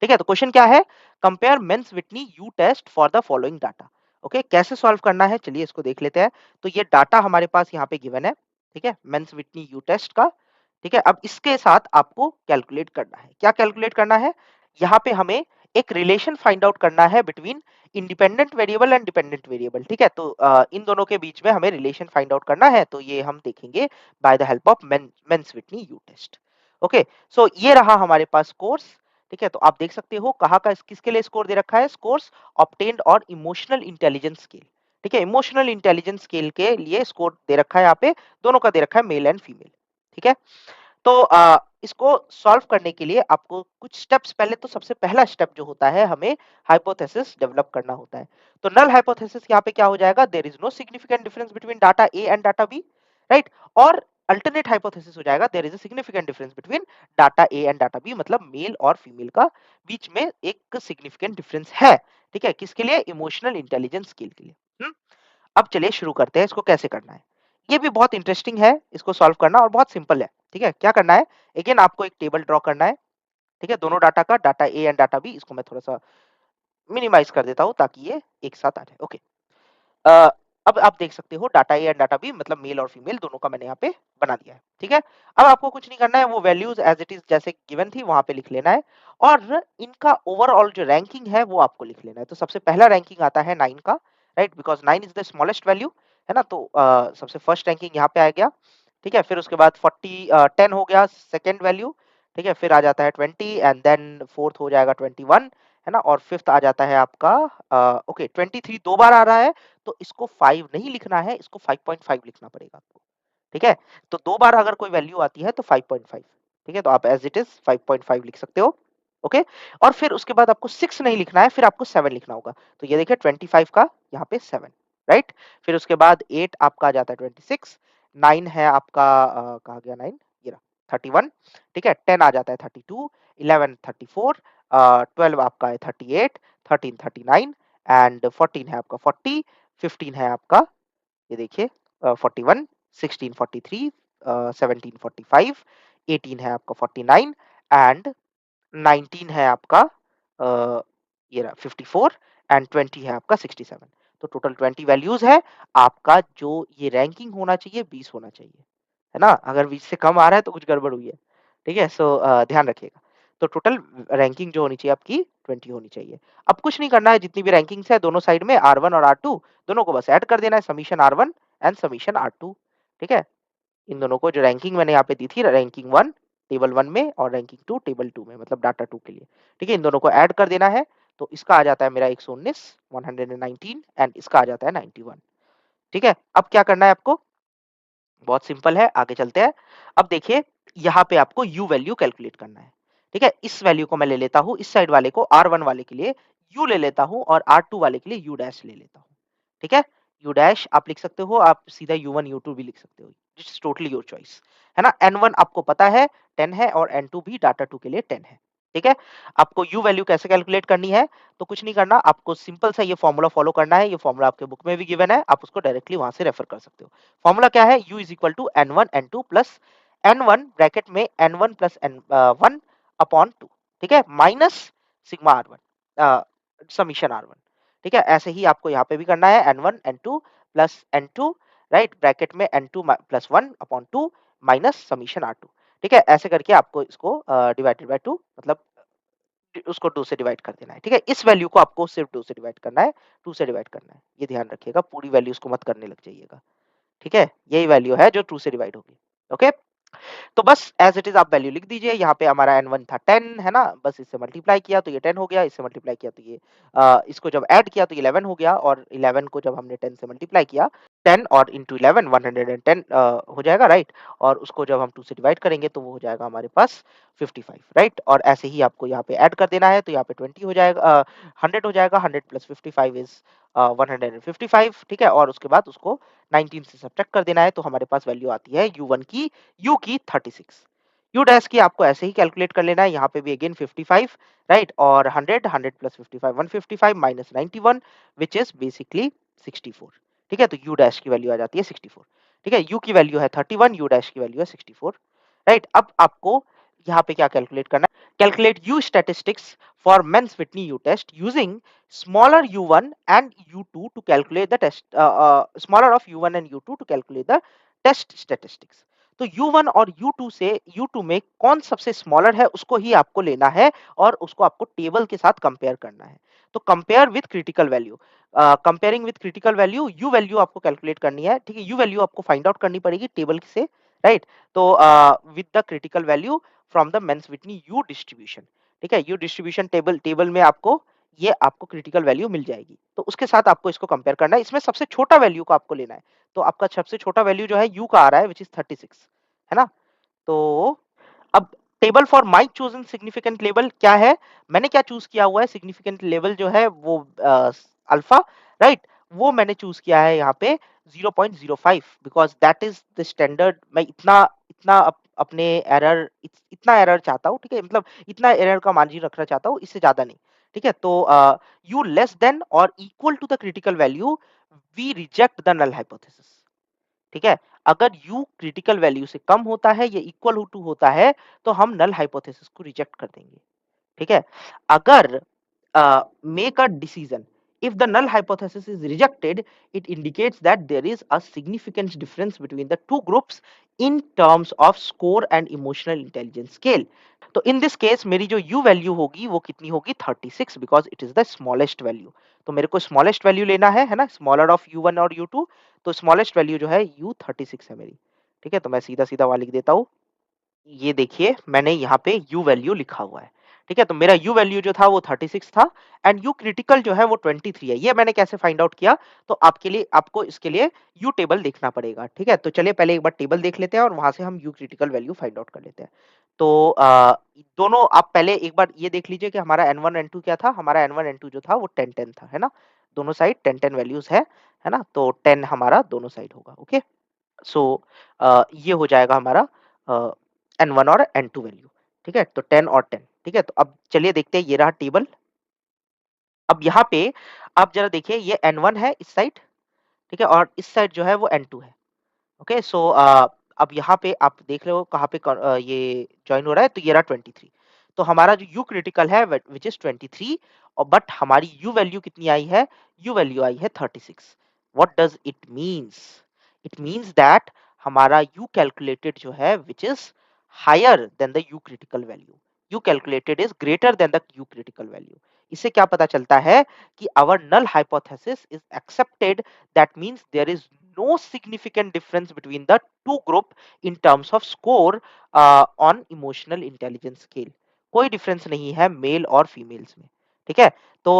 ठीक है, तो क्वेश्चन क्या है? Compare Mann's Whitney U test for the following data. Okay, कैसे सॉल्व करना है चलिए इसको देख लेते हैं। तो ये डाटा हमारे पास यहाँ पे गिवन है, ठीक है, मेंस विटनी यू टेस्ट का, ठीक है। अब इसके साथ आपको कैलकुलेट करना है। क्या कैलकुलेट करना है? यहाँ पे हमें एक रिलेशन फाइंड आउट करना है between independent variable and dependent variable, ठीक है। तो इन दोनों के बीच में हमें रिलेशन फाइंड आउट करना है, तो ये हम देखेंगे by the help of Mann Whitney U test. Okay, so ये रहा हमारे पास कोर्स, ठीक है। तो आप देख सकते हो कहाँ का किसके लिए स्कोर दे रखा है, स्कोर्स ऑब्टेन्ड और इमोशनल इंटेलिजेंस स्केल, ठीक है। इमोशनल इंटेलिजेंस स्केल के लिए स्कोर दे रखा है यहाँ पे, दोनों का दे रखा है मेल एंड फीमेल, ठीक है। तो इसको सॉल्व करने के लिए आपको कुछ स्टेप्स, पहले तो सबसे पहला स्टेप जो होता है, हमें हाइपोथेसिस डेवलप करना होता है। तो नल हाइपोथेसिस यहाँ पे क्या हो जाएगा, there is no significant difference between data A and data B, right. और अल्टरनेट हाइपोथेसिस हो जाएगा, there is a significant difference between data A and data B, मतलब मेल और फीमेल का बीच में एक सिग्निफिकेंट डिफरेंस है, ठीक है। किसके लिए? इमोशनल इंटेलिजेंस स्किल के लिए। अब चलिए शुरू करते हैं, इसको कैसे करना है। ये भी बहुत इंटरेस्टिंग है इसको सॉल्व करना, और बहुत सिंपल है, ठीक है। क्या करना है, अगेन आपको एक टेबल ड्रॉ करना है, ठीक है, दोनों डाटा का, data A and data B. इसको मैं थोड़ा सा मिनिमाइज कर देता हूँ ताकि ये एक साथ आ जाए। ओके, अ, अब आप देख सकते हो data A and data B, मतलब मेल और फीमेल दोनों का मैंने यहाँ पे बना दिया है, ठीक है। अब आपको कुछ नहीं करना है, वो वैल्यूज एज इट इज जैसे गिवन थी वहां पे लिख लेना है, और इनका ओवरऑल जो रैंकिंग है वो आपको लिख लेना है। तो सबसे पहला रैंकिंग आता है 9 का, right, because 9 is the smallest value, है ना। तो सबसे फर्स्ट रैंकिंग यहाँ पे आ गया, ठीक है। फिर उसके बाद 10 हो गया सेकेंड वैल्यू, ठीक है। फिर आ जाता है 20, एंड देन फोर्थ हो जाएगा 21, है ना। और फिफ्थ आ जाता है आपका ओके 23 दो बार आ रहा है, तो इसको 5 नहीं लिखना है, इसको 5.5 लिखना पड़ेगा आपको, ठीक है। तो दो बार अगर कोई वैल्यू आती है तो 5.5, ठीक है। तो आप एज इट इज 5.5 लिख सकते हो, ओके। और फिर उसके बाद आपको 6 नहीं लिखना है, फिर आपको 7 लिखना होगा। तो ये देखिए 25 का यहाँ पे 7, राइट। फिर उसके बाद 8 आपका आ जाता है 26, 9 है आपका कहाँ गया 9, ये रहा 31, ठीक है। 10 आ जाता है 32, 11 34, 12 आपका है 38, 13 39, एंड 14 है आपका 40, 15 है आपका, ये देखिए 41, 16 43, 17 45, 18 है आपका 49, एंड 19 है आपका अ, ये रहा 54, एंड 20 है आपका 67। तो टोटल 20 वैल्यूज है। आपका जो ये रैंकिंग होना चाहिए 20 होना चाहिए, है ना। अगर 20 से कम आ रहा है तो कुछ गड़बड़ हुई है, ठीक है। सो ध्यान रखिएगा। तो टोटल रैंकिंग जो होनी चाहिए आपकी 20 होनी चाहिए। अब कुछ नहीं करना है, जितनी भी रैंकिंग्स है दोनों साइड में R1 और R2 दोनों को बस ऐड कर देना है, summation R1 and summation R2, ठीक है। इन दोनों को जो रैंकिंग मैंने यहाँ पे दी थी, रैंकिंग 1 टेबल 1 में और रैंकिंग 2 टेबल 2 में, मतलब डाटा 2 के लिए, ठीक है। इन दोनों को ऐड कर देना है, तो इसका आ जाता है मेरा 119 119, एंड इसका आ जाता है 91, ठीक है। अब क्या करना है आपको, बहुत सिंपल है, आगे चलते हैं। अब देखिए यहाँ पे आपको यू वैल्यू कैलकुलेट करना है, ठीक है। इस वैल्यू को मैं ले लेता हूँ, इस साइड वाले को R1 वाले के लिए यू ले लेता हूँ, और R2 वाले के लिए यू डैश ले लेता हूँ, ठीक है। यू डैश आप लिख सकते हो, आप सीधा U1 U2 भी लिख सकते हो, इट्स टोटली योर चॉइस, है ना। N1 आपको पता है 10 है, और N2 भी डाटा 2 के लिए 10 है, ठीक है। आपको यू वैल्यू कैसे कैलकुलेट करनी है, तो कुछ नहीं करना, आपको सिंपल सा ये फॉर्मूला फॉलो करना है। ये फॉर्मूला आपके बुक में भी गिवन है, आप उसको डायरेक्टली वहां से रेफर कर सकते हो। फॉर्मूला क्या है, u is equal to N1 N2 plus N1 bracket में N1 प्लस N1 अपॉन 2, ठीक है, minus sigma R1 summation R1, ठीक है। ऐसे ही आपको यहाँ पे भी करना है, N1 N2 plus N2, right, bracket में N2 plus 1 upon 2 minus summation R2, ठीक है। ऐसे करके आपको इसको डिवाइडेड बाय 2, मतलब उसको 2 से डिवाइड कर देना है, ठीक है। इस वैल्यू को आपको सिर्फ 2 से डिवाइड करना है, 2 से डिवाइड करना है, ये ध्यान रखिएगा, पूरी वैल्यूज को मत करने लग जाइएगा, ठीक है। यही वैल्यू है जो 2 से डिवाइड होगी, ओके। तो बस एज इट इज आप वैल्यू लिख दीजिए। यहाँ पे हमारा N1 था 10, है ना, बस इससे मल्टीप्लाई किया तो ये 10 हो गया, इससे मल्टीप्लाई किया तो ये इसको जब ऐड किया तो 11 हो गया, और 11 को जब हमने 10 से मल्टीप्लाई किया, 10 और इंटू 11 110 हो जाएगा, राइट। और उसको जब हम 2 से डिवाइड करेंगे तो वो हो जाएगा हमारे पास 55, राइट। और ऐसे ही आपको यहाँ पे ऐड कर देना है, तो यहाँ पे 20 हो जाएगा, 100 हो जाएगा, 100 प्लस 55 इज 155, ठीक है। और उसके बाद उसको 19 से सब्ट्रैक्ट कर देना है, तो हमारे पास वैल्यू आती है U1 की, U की 36, U डैश की आपको ऐसे ही कैलकुलेट कर लेना है, यहाँ पे भी अगेन 55, राइट। और 100 100 plus 55 155 minus 91 which is basically 64, ठीक है। तो U डैश की वैल्यू आ जाती है 64, ठीक है। U की वैल्यू है 31, U डैश की वैल्यू है 64, राइट। अब आपको यहाँ पे क्या कैलकुलेट करना है, calculate U statistics for Mann's Whitney U test using smaller u1 and u2 to calculate the test, smaller of u1 and u2 to calculate the test statistics. तो u1 और u2 से u2 में कौन सबसे smaller है उसको ही आपको लेना है और उसको आपको टेबल के साथ कंपेयर करना है। तो compare with critical value, comparing with critical value, U value आपको कैलकुलेट करनी है, ठीक है, यू वैल्यू आपको फाइंड आउट करनी पड़ेगी टेबल से, राइट। तो with the critical value from the Mann's Whitney U distribution, ठीक है, यू डिस्ट्रीब्यूशन टेबल टेबल में आपको ये आपको क्रिटिकल वैल्यू मिल जाएगी, तो उसके साथ आपको इसको कंपेयर करना है। इसमें सबसे छोटा वैल्यू को आपको लेना है, तो आपका सबसे छोटा वैल्यू जो है यू का आ रहा है विच इज 36, है ना। तो अब table for my chosen significant level क्या है, मैंने क्या चूज किया हुआ है, सिग्निफिकेंट लेवल जो है वो अल्फा, राइट, वो मैंने चूज किया है यहाँ पे 0.05, because that is the standard. मैं इतना इतना अपने एरर इतना एरर चाहता हूँ, ठीक है, मतलब इतना एरर का मार्जिन रखना चाहता हूँ, इससे ज्यादा नहीं, ठीक है। तो यू लेस देन और equal to the critical value we reject the null hypothesis, ठीक है। अगर u क्रिटिकल वैल्यू से कम होता है या इक्वल टू होता है तो हम नल हाइपोथेसिस को रिजेक्ट कर देंगे, ठीक है। अगर make a decision, if the null hypothesis is rejected, it indicates that there is a significant difference between the two groups in terms of score and emotional intelligence scale। तो इन this case मेरी जो u value होगी वो कितनी होगी 36, because it is the smallest value. तो मेरे को स्मॉलेस्ट वैल्यू लेना है ना, स्मॉलर ऑफ u1 और u2, तो स्मॉलेस्ट वैल्यू जो है u36 है मेरी, ठीक है। तो मैं सीधा सीधा वहां लिख देता हूँ, ये देखिए मैंने यहाँ पे यू वैल्यू लिखा हुआ है, ठीक है। तो मेरा यू वैल्यू जो था वो 36 था एंड यू क्रिटिकल जो है वो 23 है। ये मैंने कैसे फाइंड आउट किया, तो आपके लिए आपको इसके लिए यू टेबल देखना पड़ेगा, ठीक है। तो चलिए पहले एक बार टेबल देख लेते हैं और वहां से हम you critical value find out कर लेते हैं। तो दोनों आप पहले एक बार ये देख लीजिए कि हमारा n1 n2 क्या था, हमारा n1 n2 जो था वो 10 10 था, है ना, दोनों साइड 10 10 वैल्यूज है ना, तो 10 हमारा दोनों साइड होगा, ओके। सो ये हो जाएगा हमारा एन वन और एन टू वैल्यू, ठीक है। तो 10 और 10, ठीक है। तो अब चलिए देखते हैं, ये रहा टेबल। अब यहाँ पे आप जरा देखिए, ये एन वन है इस साइड, ठीक है, और इस साइड जो है वो एन टू है, ओके। सो अब यहाँ पे आप देख रहे हो कहाँ पे ये ज्वाइन हो रहा है, तो ये रहा 23। तो हमारा जो यू क्रिटिकल है विच इज 23, और बट हमारी यू वैल्यू कितनी आई है, यू वैल्यू आई है 36। What does it means, it means that हमारा यू कैलकुलेटेड जो है which is higher than the U critical value, U calculated is greater than the U critical value. इससे क्या पता चलता है कि our null hypothesis is accepted, that means there is no significant difference between the two group in terms of score on emotional intelligence scale। कोई difference नहीं है mail और फीमेल्स में, ठीक है। तो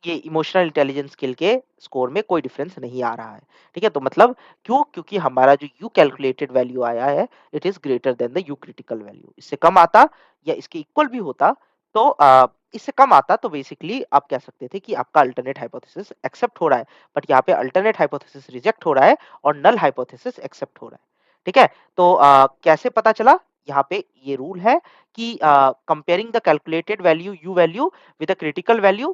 ये इमोशनल इंटेलिजेंस स्किल के स्कोर में कोई डिफरेंस नहीं आ रहा है, ठीक है। तो मतलब क्यों, क्योंकि हमारा जो यू कैलकुलेटेड वैल्यू आया है it is greater than the U critical value. इससे कम आता या इसके इक्वल भी होता तो इससे कम आता तो बेसिकली आप कह सकते थे कि आपका अल्टरनेट हाइपोथेसिस एक्सेप्ट हो रहा है, बट यहाँ पे अल्टरनेट हाइपोथेसिस रिजेक्ट हो रहा है और नल हाइपोथेसिस एक्सेप्ट हो रहा है, ठीक है। तो कैसे पता चला, यहाँ पे ये रूल है कि comparing the calculated value U value with a critical value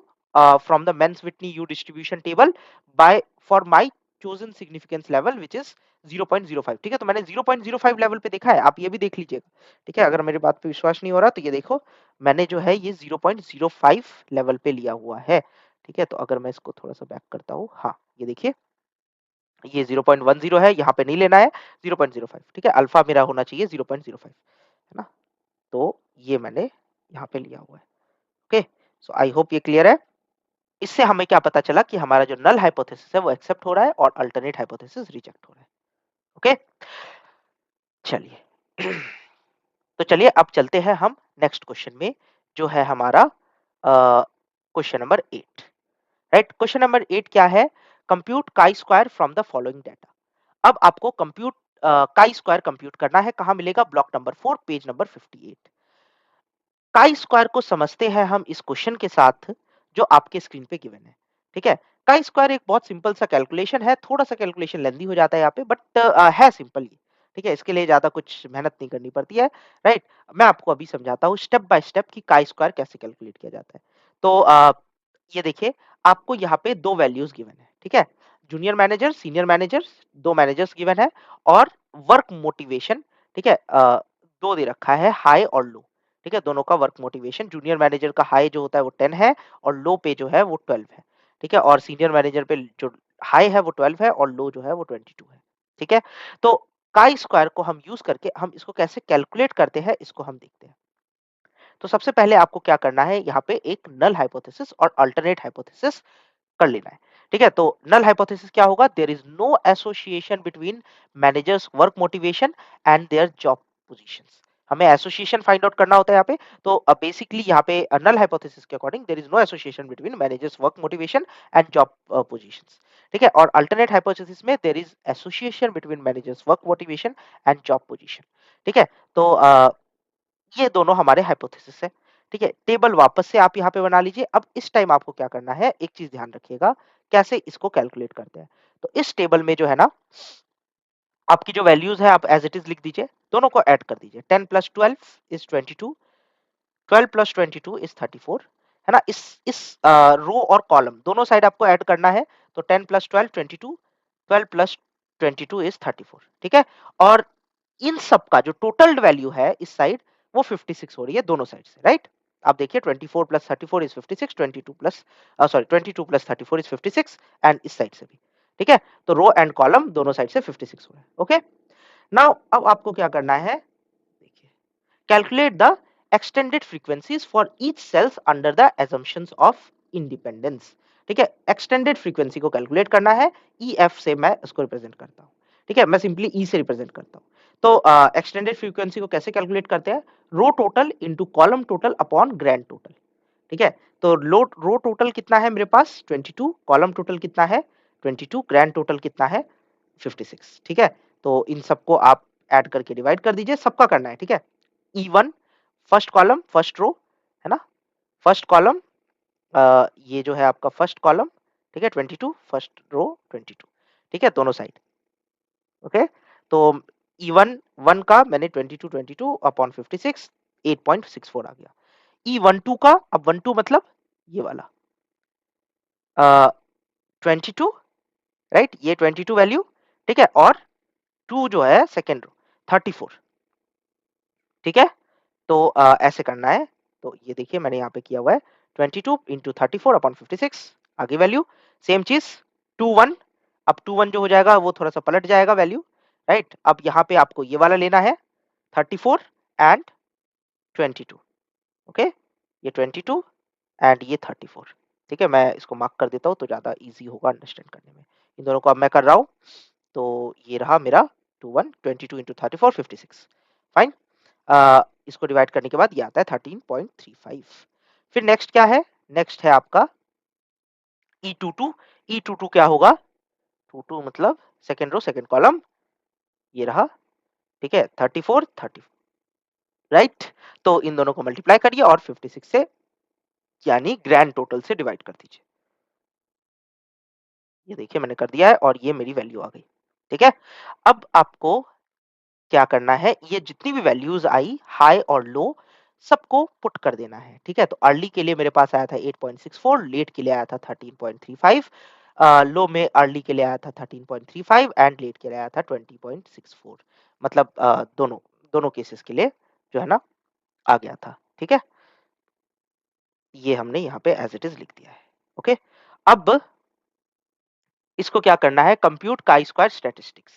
from the Mens-Whitney U distribution table by for my chosen significance level which is 0.05, ठीक है। तो मैंने 0.05 लेवल पे देखा है, आप ये भी देख लीजिएगा, ठीक है। अगर मेरी बात पे विश्वास नहीं हो रहा तो ये देखो, मैंने जो है ये 0.05 लेवल पे लिया हुआ है, ठीक है। तो अगर मैं इसको थोड़ा सा बैक करता हूँ, हाँ ये देखिए, ये 0.10 है, यहाँ पे नहीं लेना है 0.05, ठीक है। अल्फा मेरा होना चाहिए 0.05, है ना। तो ये मैंने यहाँ पे लिया हुआ है, ओके। सो आई होप ये क्लियर है। इससे हमें क्या पता चला कि हमारा जो नल हाइपोथेसिस है वो एक्सेप्ट हो रहा है और अल्टरनेट हाइपोथेसिस रिजेक्ट हो रहा है, ओके। चलिए तो चलिए अब चलते हैं हम नेक्स्ट क्वेश्चन में, जो है हमारा question number 8, right. Question number 8 क्या है, compute chi square from the following data. अब आपको कंप्यूट काई स्क्वायर कंप्यूट करना है, कहां मिलेगा, block number 4 page number 58। Chi square को समझते हैं हम इस क्वेश्चन के साथ जो आपके स्क्रीन पे गिवन है, ठीक है। काई स्क्वायर एक बहुत सिंपल सा कैलकुलेशन है, थोड़ा सा कैलकुलेशन लेंदी हो जाता है यहाँ पे, बट है सिंपल ये, ठीक है। इसके लिए ज्यादा कुछ मेहनत नहीं करनी पड़ती है, राइट। मैं आपको अभी समझाता हूँ स्टेप बाय स्टेप कि काई स्क्वायर कैसे कैलकुलेट किया जाता है। तो ये देखिए, आपको यहाँ पे दो वैल्यूज गिवन है, ठीक है, जूनियर मैनेजर सीनियर मैनेजर, दो मैनेजर्स गिवन है और वर्क मोटिवेशन, ठीक है, 2 दे रखा है हाई और लो, ठीक है? दोनों का वर्क मोटिवेशन जूनियर मैनेजर का हाई जो होता है वो 10 है और लो पे जो है वो 12 है, ठीक है? और सीनियर मैनेजर पे जो हाई है वो 12 है और लो जो है वो 22 है, ठीक है? तो काई स्क्वायर को हम यूज़ करके हम इसको कैसे कैलकुलेट करते हैं इसको हम देखते हैं। तो सबसे पहले आपको क्या करना है यहाँ पे एक नल हाइपोथेसिस और अल्टरनेट हाइपोथेसिस कर लेना है। ठीक है? तो नल हाइपोथेसिस क्या होगा? There is no association between managers work motivation and their job positions. हमें एसोसिएशन फाइंड आउट करना होता है यहाँ पे। तो बेसिकली यहाँ पे नल हाइपोथेसिस के according there is no association between managers work motivation and job positions. ठीक है? और अल्टरनेट हाइपोथेसिस में there is association between managers work motivation and job position. ठीक है? तो ये दोनों हमारे हाइपोथेसिस है। ठीक है? टेबल वापस से आप यहाँ पे बना लीजिए। अब इस टाइम आपको क्या करना है, एक चीज़ ध्यान रखिएगा, कैसे इसको कैलकुलेट करते हैं। तो इस टेबल में जो है ना, आपकी जो वैल्यूज़ है आप एज़ इट इज़ लिख दीजिए, दोनों को ऐड कर दीजिए। 10 + 12 इज़ 22, 12 + 22 इज़ 34, है ना? इस रो और कॉलम दोनों साइड आपको ऐड करना है। तो 10 + 12 22, 12 + 22 इज़ 34, ठीक है? और इन सब का जो टोटल वैल्यू है इस साइड वो 56 हो रही है दोनों साइड से, राइट? आप देखिए 24 + 34 इज 56, 22 + 34 इज 56 एंड इस साइड से भी, ठीक है? तो रो एंड कॉलम दोनों साइड से 56 हो रहा है, ओके? नाउ अब आपको क्या करना है, देखिए, calculate the extended frequencies for each cells under the assumptions of independence। ठीक है? एक्सटेंडेड फ्रीक्वेंसी को कैलकुलेट करना है। ई एफ से मैं इसको रिप्रेजेंट करता हूँ, ठीक है? मैं सिंपली ई से रिप्रेजेंट करता हूँ। तो एक्सटेंडेड फ्रीक्वेंसी को कैसे कैलकुलेट करते हैं? Row total into column total upon grand total, ठीक है? तो रो टोटल कितना है मेरे पास 22, कॉलम टोटल कितना है 22, ग्रैंड टोटल कितना है 56, ठीक है? तो इन सबको आप ऐड करके डिवाइड कर दीजिए, सबका करना है, ठीक है? E1 first column first row, है ना? फर्स्ट कॉलम ये जो है आपका फर्स्ट कॉलम, ठीक है? 22 फर्स्ट रो 22, ठीक है? दोनों साइड, ओके? तो E1 1 का मैंने 22 22 अपॉन 56 8.64 आ गया। E12 का अब 12 मतलब ये वाला 22, राइट? ये 22 वैल्यू, ठीक है? और 2 जो है सेकंड रो 34, ठीक है? तो ऐसे करना है। तो ये देखिए मैंने यहाँ पे किया हुआ है 22 इंटू 34 अपॉन 56, आगे वैल्यू सेम चीज 21। अब 21 जो हो जाएगा वो थोड़ा सा पलट जाएगा वैल्यू, राइट? अब यहाँ पे आपको ये वाला लेना है 34 एंड 22, ओके? ये 22 एंड ये 34, ठीक है? मैं इसको मार्क कर देता हूँ तो ज़्यादा इजी होगा अंडरस्टैंड करने में। इन दोनों को अब मैं कर रहा हूँ। तो ये रहा मेरा 21 22 इंटू 34 56, फाइन। इसको डिवाइड करने के बाद ये आता है 13.35। फिर नेक्स्ट क्या है? नेक्स्ट है आपका E22। E22 क्या होगा? 22 मतलब सेकंड रो सेकंड कॉलम, ये रहा, ठीक है? 34 30, राइट? तो इन दोनों को मल्टीप्लाई करिए और 56 से यानी ग्रैंड टोटल से डिवाइड कर दीजिए। ये देखिए मैंने कर दिया है और ये मेरी वैल्यू आ गई, ठीक है? अब आपको क्या करना है, ये जितनी भी वैल्यूज आई हाई और लो सबको पुट कर देना है, ठीक है? तो अर्ली के लिए मेरे पास आया था 8.64, लेट के लिए आया था 13.35, लो में अर्ली के लिए आया था 13.35 एंड लेट के लिए आया था 20.64। मतलब दोनों दोनों केसेस के लिए जो है ना आ गया था, ठीक है? ये हमने यहाँ पे एज इट इज लिख दिया है, ओके? अब इसको क्या करना है, compute chi square statistics.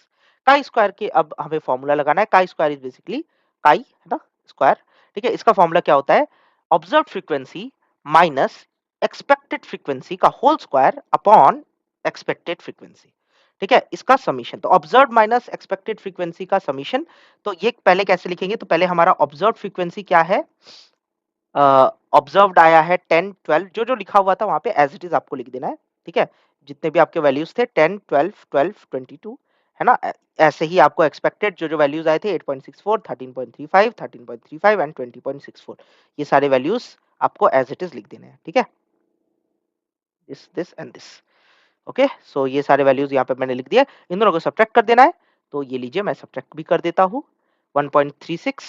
Chi square के अब हमें फॉर्मूला लगाना है। काई स्क्वायर इज बेसिकली काई, है ना, स्क्वायर, ठीक है? इसका फॉर्मूला क्या होता है? Observe frequency minus expected frequency का whole square upon expected frequency, ठीक है? इसका समीशन। तो ऑब्जर्व माइनस एक्सपेक्टेड फ्रीक्वेंसी का समीशन, तो ये पहले कैसे लिखेंगे? तो पहले हमारा ऑब्जर्व फ्रीक्वेंसी क्या है? ऑब्जर्व्ड आया है 10 12, जो जो लिखा हुआ था वहां पे एज इट इज आपको लिख देना है, ठीक है? जितने भी आपके वैल्यूज थे 10 12 12 22, है ना? ऐसे ही आपको एक्सपेक्टेड जो जो वैल्यूज आए थे 8.64 13.35 13.35 एंड 20.64, ये सारे वैल्यूज आपको एज इट इज लिख देने हैं, ठीक है? This and this, okay? So ये सारे वैल्यूज यहाँ पे मैंने लिख दिया। इन दोनों को सब्ट्रैक्ट कर देना है। तो ये लीजिए मैं सब्ट्रैक्ट भी कर देता हूँ। 1.36,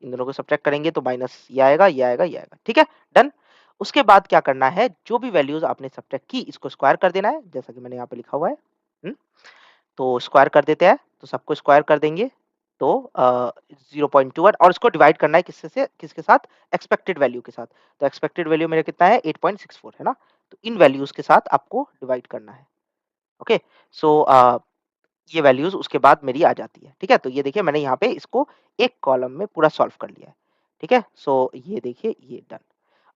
इन दोनों को सब्ट्रैक्ट करेंगे तो माइनस ये आएगा ये आएगा ये आएगा, ठीक है? डन। उसके बाद क्या करना है, जो भी वैल्यूज आपने सब्ट्रैक्ट की इसको स्क्वायर कर देना है, जैसा कि मैंने यहाँ पे लिखा हुआ है। तो स्क्वायर कर देते हैं, तो सबको स्क्वायर कर देंगे। तो 0.21 और इसको डिवाइड करना है किसके साथ? एक्सपेक्टेड वैल्यू के साथ। तो एक्सपेक्टेड वैल्यू मेरा कितना है? 8.64 है ना? तो इन वैल्यूज़ के साथ आपको डिवाइड करना है। ओके? सो ये वैल्यूज़ उसके बाद मेरी आ जाती है। ठीक है? तो ये देखिए मैंने यहाँ पे इसको एक कॉलम में पूरा सॉल्व कर लिया है। ठीक है? सो ये देखिए ये डन।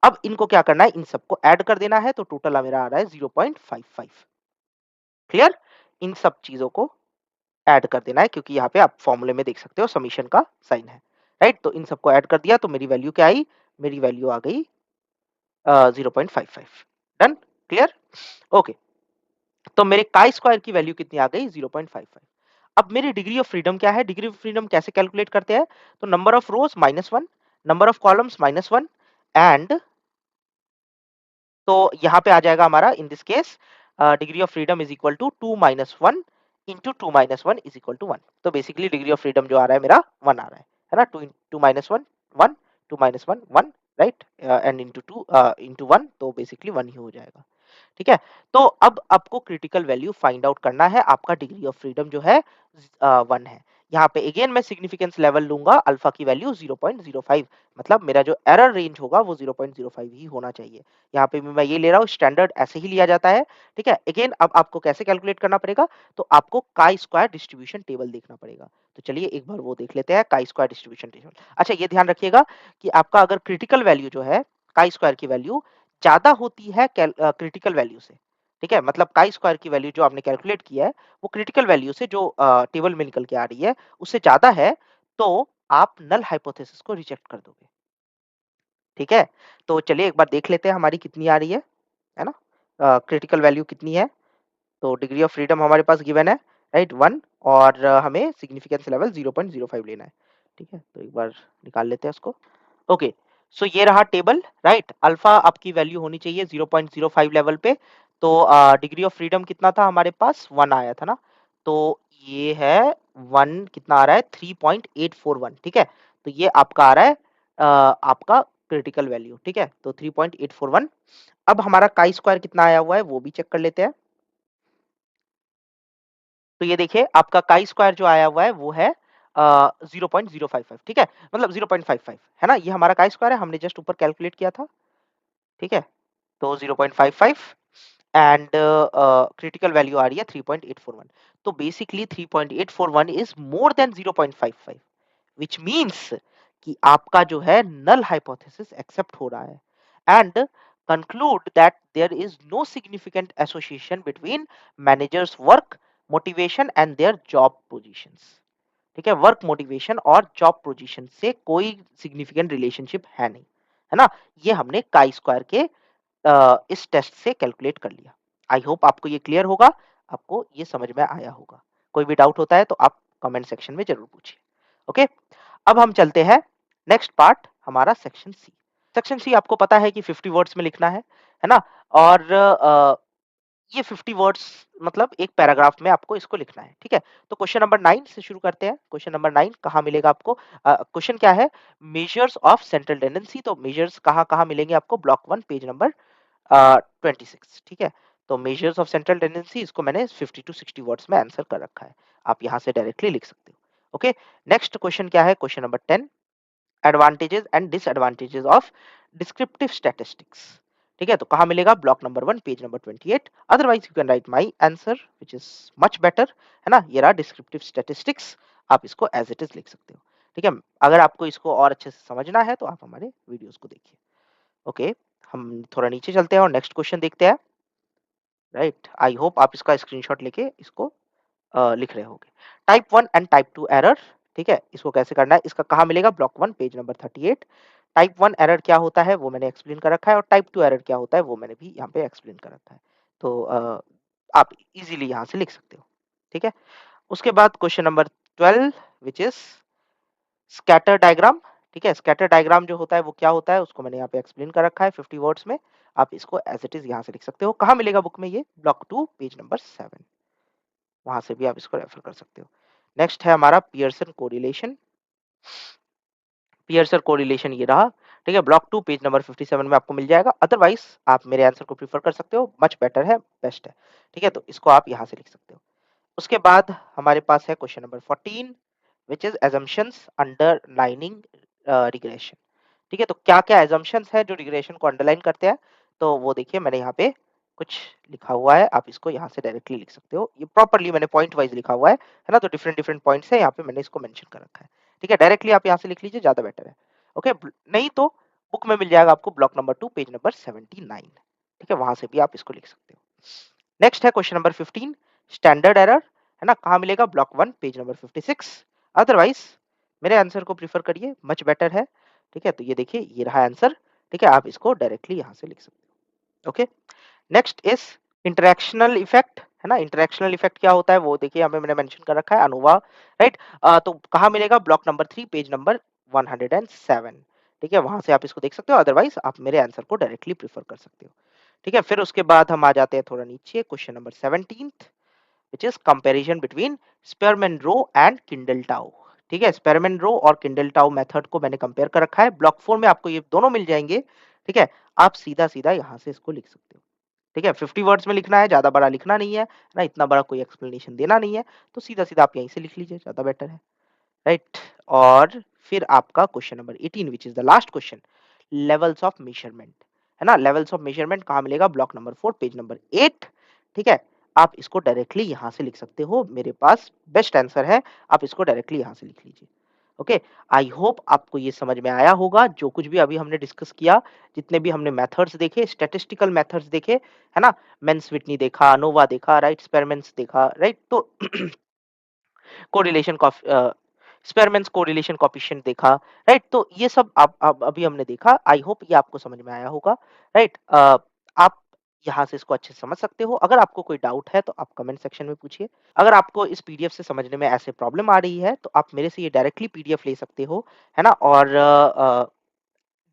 अब इनको क्या करना है? इन सबको ऐड कर देना है तो टोटल मेरा आ रहा है 0.55। क्लियर? इन सब चीज़ों को ऐड कर देना है क्योंकि यहाँ पे आप फॉर्मूले में देख सकते हो समेशन का साइन है। राइट? तो इन सबको ऐड कर दिया तो मेरी वैल्यू क्या आई? मेरी वैल्यू आ गई 0.55। डन? क्लियर? ओके। तो मेरे काई स्क्वायर की वैल्यू कितनी आ गई? 0.55। अब मेरी डिग्री ऑफ फ्रीडम क्या है? डिग्री ऑफ फ्रीडम कैसे कैलकुलेट करते हैं? तो number of rows -1, number of columns -1 and तो यहाँ पे आ जाएगा हमारा in this case degree of freedom is equal to 2 minus 1 into 2 minus 1 is equal to 1। तो बेसिकली डिग्री ऑफ फ्रीडम जो आ रहा है मेरा 1 आ रहा है ना? 2 minus 1 1, 2 minus 1 1, right? And into 2 into 1 तो बेसिकली 1 ही हो जाएगा। ठीक है? तो अब आपको क्रिटिकल वैल्यू फाइंड आउट करना है। आपका डिग्री ऑफ फ्रीडम जो है 1 है। यहाँ पे अगेन मैं सिग्निफिकेंस लेवल लूँगा अल्फा की वैल्यू 0.05 मतलब मेरा जो एरर रेंज होगा वो 0.05 ही होना चाहिए। यहाँ पे भी मैं ये ले रहा हूँ स्टैंडर्ड ऐसे ही लिया जाता है। ठीक है? अगेन अब आपको कैसे कैलकुलेट करना पड़ेगा? तो आपको काई स्क्वायर डिस्ट्रीब्यूशन टेबल देखना पड़ेगा। तो चलिए एक बार वो देख लेते हैं काई स्क्वायर डिस्ट्रीब्यूशन टेबल। अच्छा ये ध्यान रखिएगा कि आपका अगर क्रिटिकल वैल्यू जो है काई स्क्वायर की वैल्यू ज़्यादा होती है क्रिटिकल वैल्यू से। ठीक है? मतलब काई स्क्वायर की वैल्यू जो आपने कैलकुलेट किया है, वो क्रिटिकल वैल्यू से जो टेबल में निकल के आ रही है, उससे ज़्यादा है, तो आप नल हाइपोथेसिस को रिजेक्ट कर दोगे। ठीक है? तो चलिए एक बार देख लेते हैं हमारी कितनी आ रही है ना? क्रिटिकल वैल्यू कितनी है? तो डिग्री ऑफ फ्रीडम हमारे पास गिवन है, राइट? 1 और हमें सिग्निफिकेंस लेवल 0.05 लेना है। ठीक है? तो एक बार निकाल लेते हैं उसको। ओके, सो ये रहा टेबल, राइट? अल्फा आपकी वैल्यू होनी चाहिए 0.05 लेवल पे। तो डिग्री ऑफ फ्रीडम कितना था हमारे पास? 1 आया था ना? तो ये है 1 कितना आ रहा है? 3.841 ठीक है? तो ये आपका आ रहा है आपका क्रिटिकल वैल्यू, ठीक है? तो 3.841 अब हमारा काई स्क्वायर कितना आया हुआ है वो भी चेक कर लेते हैं। तो ये देखिए आपका काई स्क्वायर जो आया हुआ है वो है 0.055 ठीक है? मतलब 0.55 है ना? ये हमारा काई स्क्वायर है, हमने जस्ट ऊपर कैलकुलेट किया था, ठीक है? तो 0.55 एंड क्रिटिकल वैल्यू आ रही है 3.841 तो basically 3.841 is more than 0.55 which means कि आपका जो है नल हाइपोथेसिस एक्सेप्ट हो रहा है and conclude that there is no significant association between managers work motivation and their job positions ठीक है वर्क मोटिवेशन और जॉब पोजीशन से कोई सिग्निफिकेंट रिलेशनशिप है नहीं है ना ये हमने काई स्क्वायर के इस टेस्ट से कैलकुलेट कर लिया। आई होप आपको ये क्लियर होगा, आपको ये समझ में आया होगा। कोई भी डाउट होता है तो आप कमेंट सेक्शन में ज़रूर पूछिए। ओके, अब हम चलते हैं नेक्स्ट पार्ट हमारा सेक्शन सी। सेक्शन सी आपको पता है कि 50 वर्ड्स में लिखना है ना? और ये 50 वर्ड्स मतलब एक पैराग्राफ में आपको इसको लिखना है, ठीक है? तो क्वेश्चन नंबर 9 से शुरू करते हैं। क्वेश्चन नंबर 9 कहाँ मिलेगा आपको? क्वेश्चन क्या है? मेजर्स ऑफ सेंट्रल टेंडेंसी तो मेजर्स कहाँ-कहाँ मिलेंगे आपको? ब्लॉक 1 पेज नंबर 26 ठीक है? तो मेजर्स ऑफ सेंट्रल टेंडेंसी इसको मैंने 50 टू 60 वर्ड्स में आंसर कर रखा है। आप यहाँ से डायरेक्टली लिख सकते हो। ओके, नेक्स्ट क्वेश्चन क्या है? Question number 10 advantages and disadvantages of descriptive statistics ठीक है? तो कहाँ मिलेगा? Block number 1 page number 28 otherwise you can write my answer which is much better है ना? ये रहा डिस्क्रिप्टिव स्टैटिस्टिक्स आप इसको एज इट इज लिख सकते हो। ठीक है? अगर आपको इसको और अच्छे से समझना है तो आप हमारे वीडियोस को देखिए। ओके, हम थोड़ा नीचे चलते हैं और नेक्स्ट क्वेश्चन देखते हैं। राइट, आई होप आप इसका स्क्रीनशॉट लेके इसको लिख रहे होगे। टाइप 1 एंड टाइप 2 एरर ठीक है? इसको कैसे करना है? इसका कहाँ मिलेगा? Block 1 page number 38 type 1 error क्या होता है वो मैंने एक्सप्लेन कर रखा है और टाइप 2 एरर क्या होता है वो मैंने भी यहाँ पे एक्सप्लेन कर रखा है। तो आप इजीली यहाँ से लिख सकते हो। ठीक है? उसके बाद question number 12 which is scatter diagram ठीक है? स्कैटर डायग्राम जो होता है वो क्या होता है उसको मैंने यहाँ पे एक्सप्लेन कर रखा है 50 वर्ड्स में। आप इसको एज़ इट इज़ यहाँ से लिख सकते हो। कहाँ मिलेगा बुक में ये? ब्लॉक 2 पेज नंबर 7 वहाँ से भी आप इसको रेफर कर सकते हो। नेक्स्ट है हमारा पियर्सन कोरिलेशन। पियर्सन कोरिलेशन ये रहा, ठीक है? ब्लॉक 2 पेज नंबर 57 में आपको मिल जाएगा। अदरवाइज़ आप मेरे आंसर को प्रेफ़र कर सकते हो, मच बेटर है, बेस्ट है। ठीक है? तो इसको आप यहाँ से लिख सकते हो। उसके बाद हमारे पास है question number 14 which is assumptions underlining regression. ठीक है, तो क्या-क्या assumptions है जो रिग्रेशन को अंडरलाइन करते हैं? तो वो देखिए मैंने यहाँ पे कुछ लिखा हुआ है, आप इसको यहाँ से डायरेक्टली लिख सकते हो। ये प्रॉपर्ली मैंने पॉइंट वाइज़ लिखा हुआ है ना? तो डिफरेंट डिफरेंट पॉइंट्स हैं, यहाँ पे मैंने इसको मेंशन कर रखा है। ठीक है, डायरेक्टली आप यहाँ से लिख लीजिए, ज़्यादा बेटर है। ओके, नहीं तो बुक में मिल जाएगा आपको ब्लॉक नंबर 2 पेज नंबर 79। ठीक है, वहाँ से भी आप इसको लिख सकते हो। नेक्स्ट है क्वेश्चन नंबर 15, स्टैंडर्ड एरर, है ना? कहाँ मिलेगा? Block 1 page number 56। अदरवाइज़ मेरे आंसर को प्रेफ़र करिए, मच बेटर है। ठीक है, तो ये देखिए ये रहा आंसर। ठीक है, आप इसको डायरेक्टली यहाँ से लिख सकते हो। Okay, next is interactional effect, है ना? इंटरैक्शनल इफ़ेक्ट क्या होता है? वो देखिए यहाँ पे मैंने मेंशन कर रखा है, अनोवा, राइट? तो कहाँ मिलेगा? Block number 3 page number 107। ठीक है, वहाँ से आप इसको देख सकते हो, अदरवाइज़ आप मेरे आंसर को डायरेक्टली प्रेफ़र कर सकते हो। ठीक है, फिर उसके बाद हम आ जाते हैं थोड़ा नीचे, question number 17th, which is comparison between Spearman rho and Kendall tau. ठीक है, स्पेयरमैन रो और किंडलटाओ मेथड को मैंने कंपेयर कर रखा है। ब्लॉक 4 में आपको ये दोनों मिल जाएँगे। ठीक है, आप सीधा-सीधा यहाँ से इसको लिख सकते हो। ठीक है, 50 वर्ड्स में लिखना है, ज़्यादा बड़ा लिखना नहीं है, ना इतना बड़ा कोई एक्सप्लेनेशन देना नहीं है, तो सीधा-सीधा आप यहीं से लिख लीजिए, ज़्यादा बेटर है। राइट, और फिर आपका question number 18 which is the last question, levels of measurement, है ना? लेवल्स ऑफ मेजरमेंट कहाँ मिलेगा? Block number 4 page number 8। ठीक है, आप इसको डायरेक्टली यहाँ से लिख सकते हो, मेरे पास बेस्ट आंसर है, आप इसको डायरेक्टली यहाँ से लिख लीजिए। ओके, आई होप आपको ये समझ में आया होगा, जो कुछ भी अभी हमने डिस्कस किया, जितने भी हमने मेथड्स देखे, स्टैटिस्टिकल मेथड्स देखे, है ना? मेंस व्हिटनी देखा, अनोवा देखा, राइट, एक्सपेरिमेंट्स देखा, राइट? तो कोरिलेशन स्पेरमैन्स कोरिलेशन कोएफिशिएंट देखा, राइट? तो ये सब अब अभी हमने देखा, आई होप ये आपको समझ में आया होगा, राइट? आप यहाँ से इसको अच्छे से समझ सकते हो। अगर आपको कोई डाउट है तो आप कमेंट सेक्शन में पूछिए। अगर आपको इस पीडीएफ से समझने में ऐसे प्रॉब्लम आ रही है तो आप मेरे से ये डायरेक्टली पीडीएफ ले सकते हो, है ना? और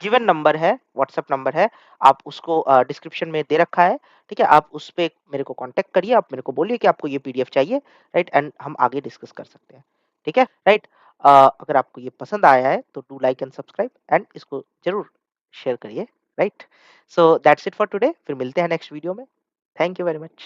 गिवन नंबर है, व्हाट्सएप नंबर है, आप उसको डिस्क्रिप्शन में दे रखा है, ठीक है? आप उस पे मेरे को कॉन्टैक्ट करिए, आप मेरे को बोलिए कि आपको ये पीडीएफ चाहिए, राइट? एंड हम आगे डिस्कस कर सकते हैं, ठीक है? राइट? अगर आपको ये पसंद आया है तो do like and subscribe and इसको ज़रूर शेयर करिए, right? So that's it for today, फिर मिलते हैं नेक्स्ट वीडियो में। Thank you very much.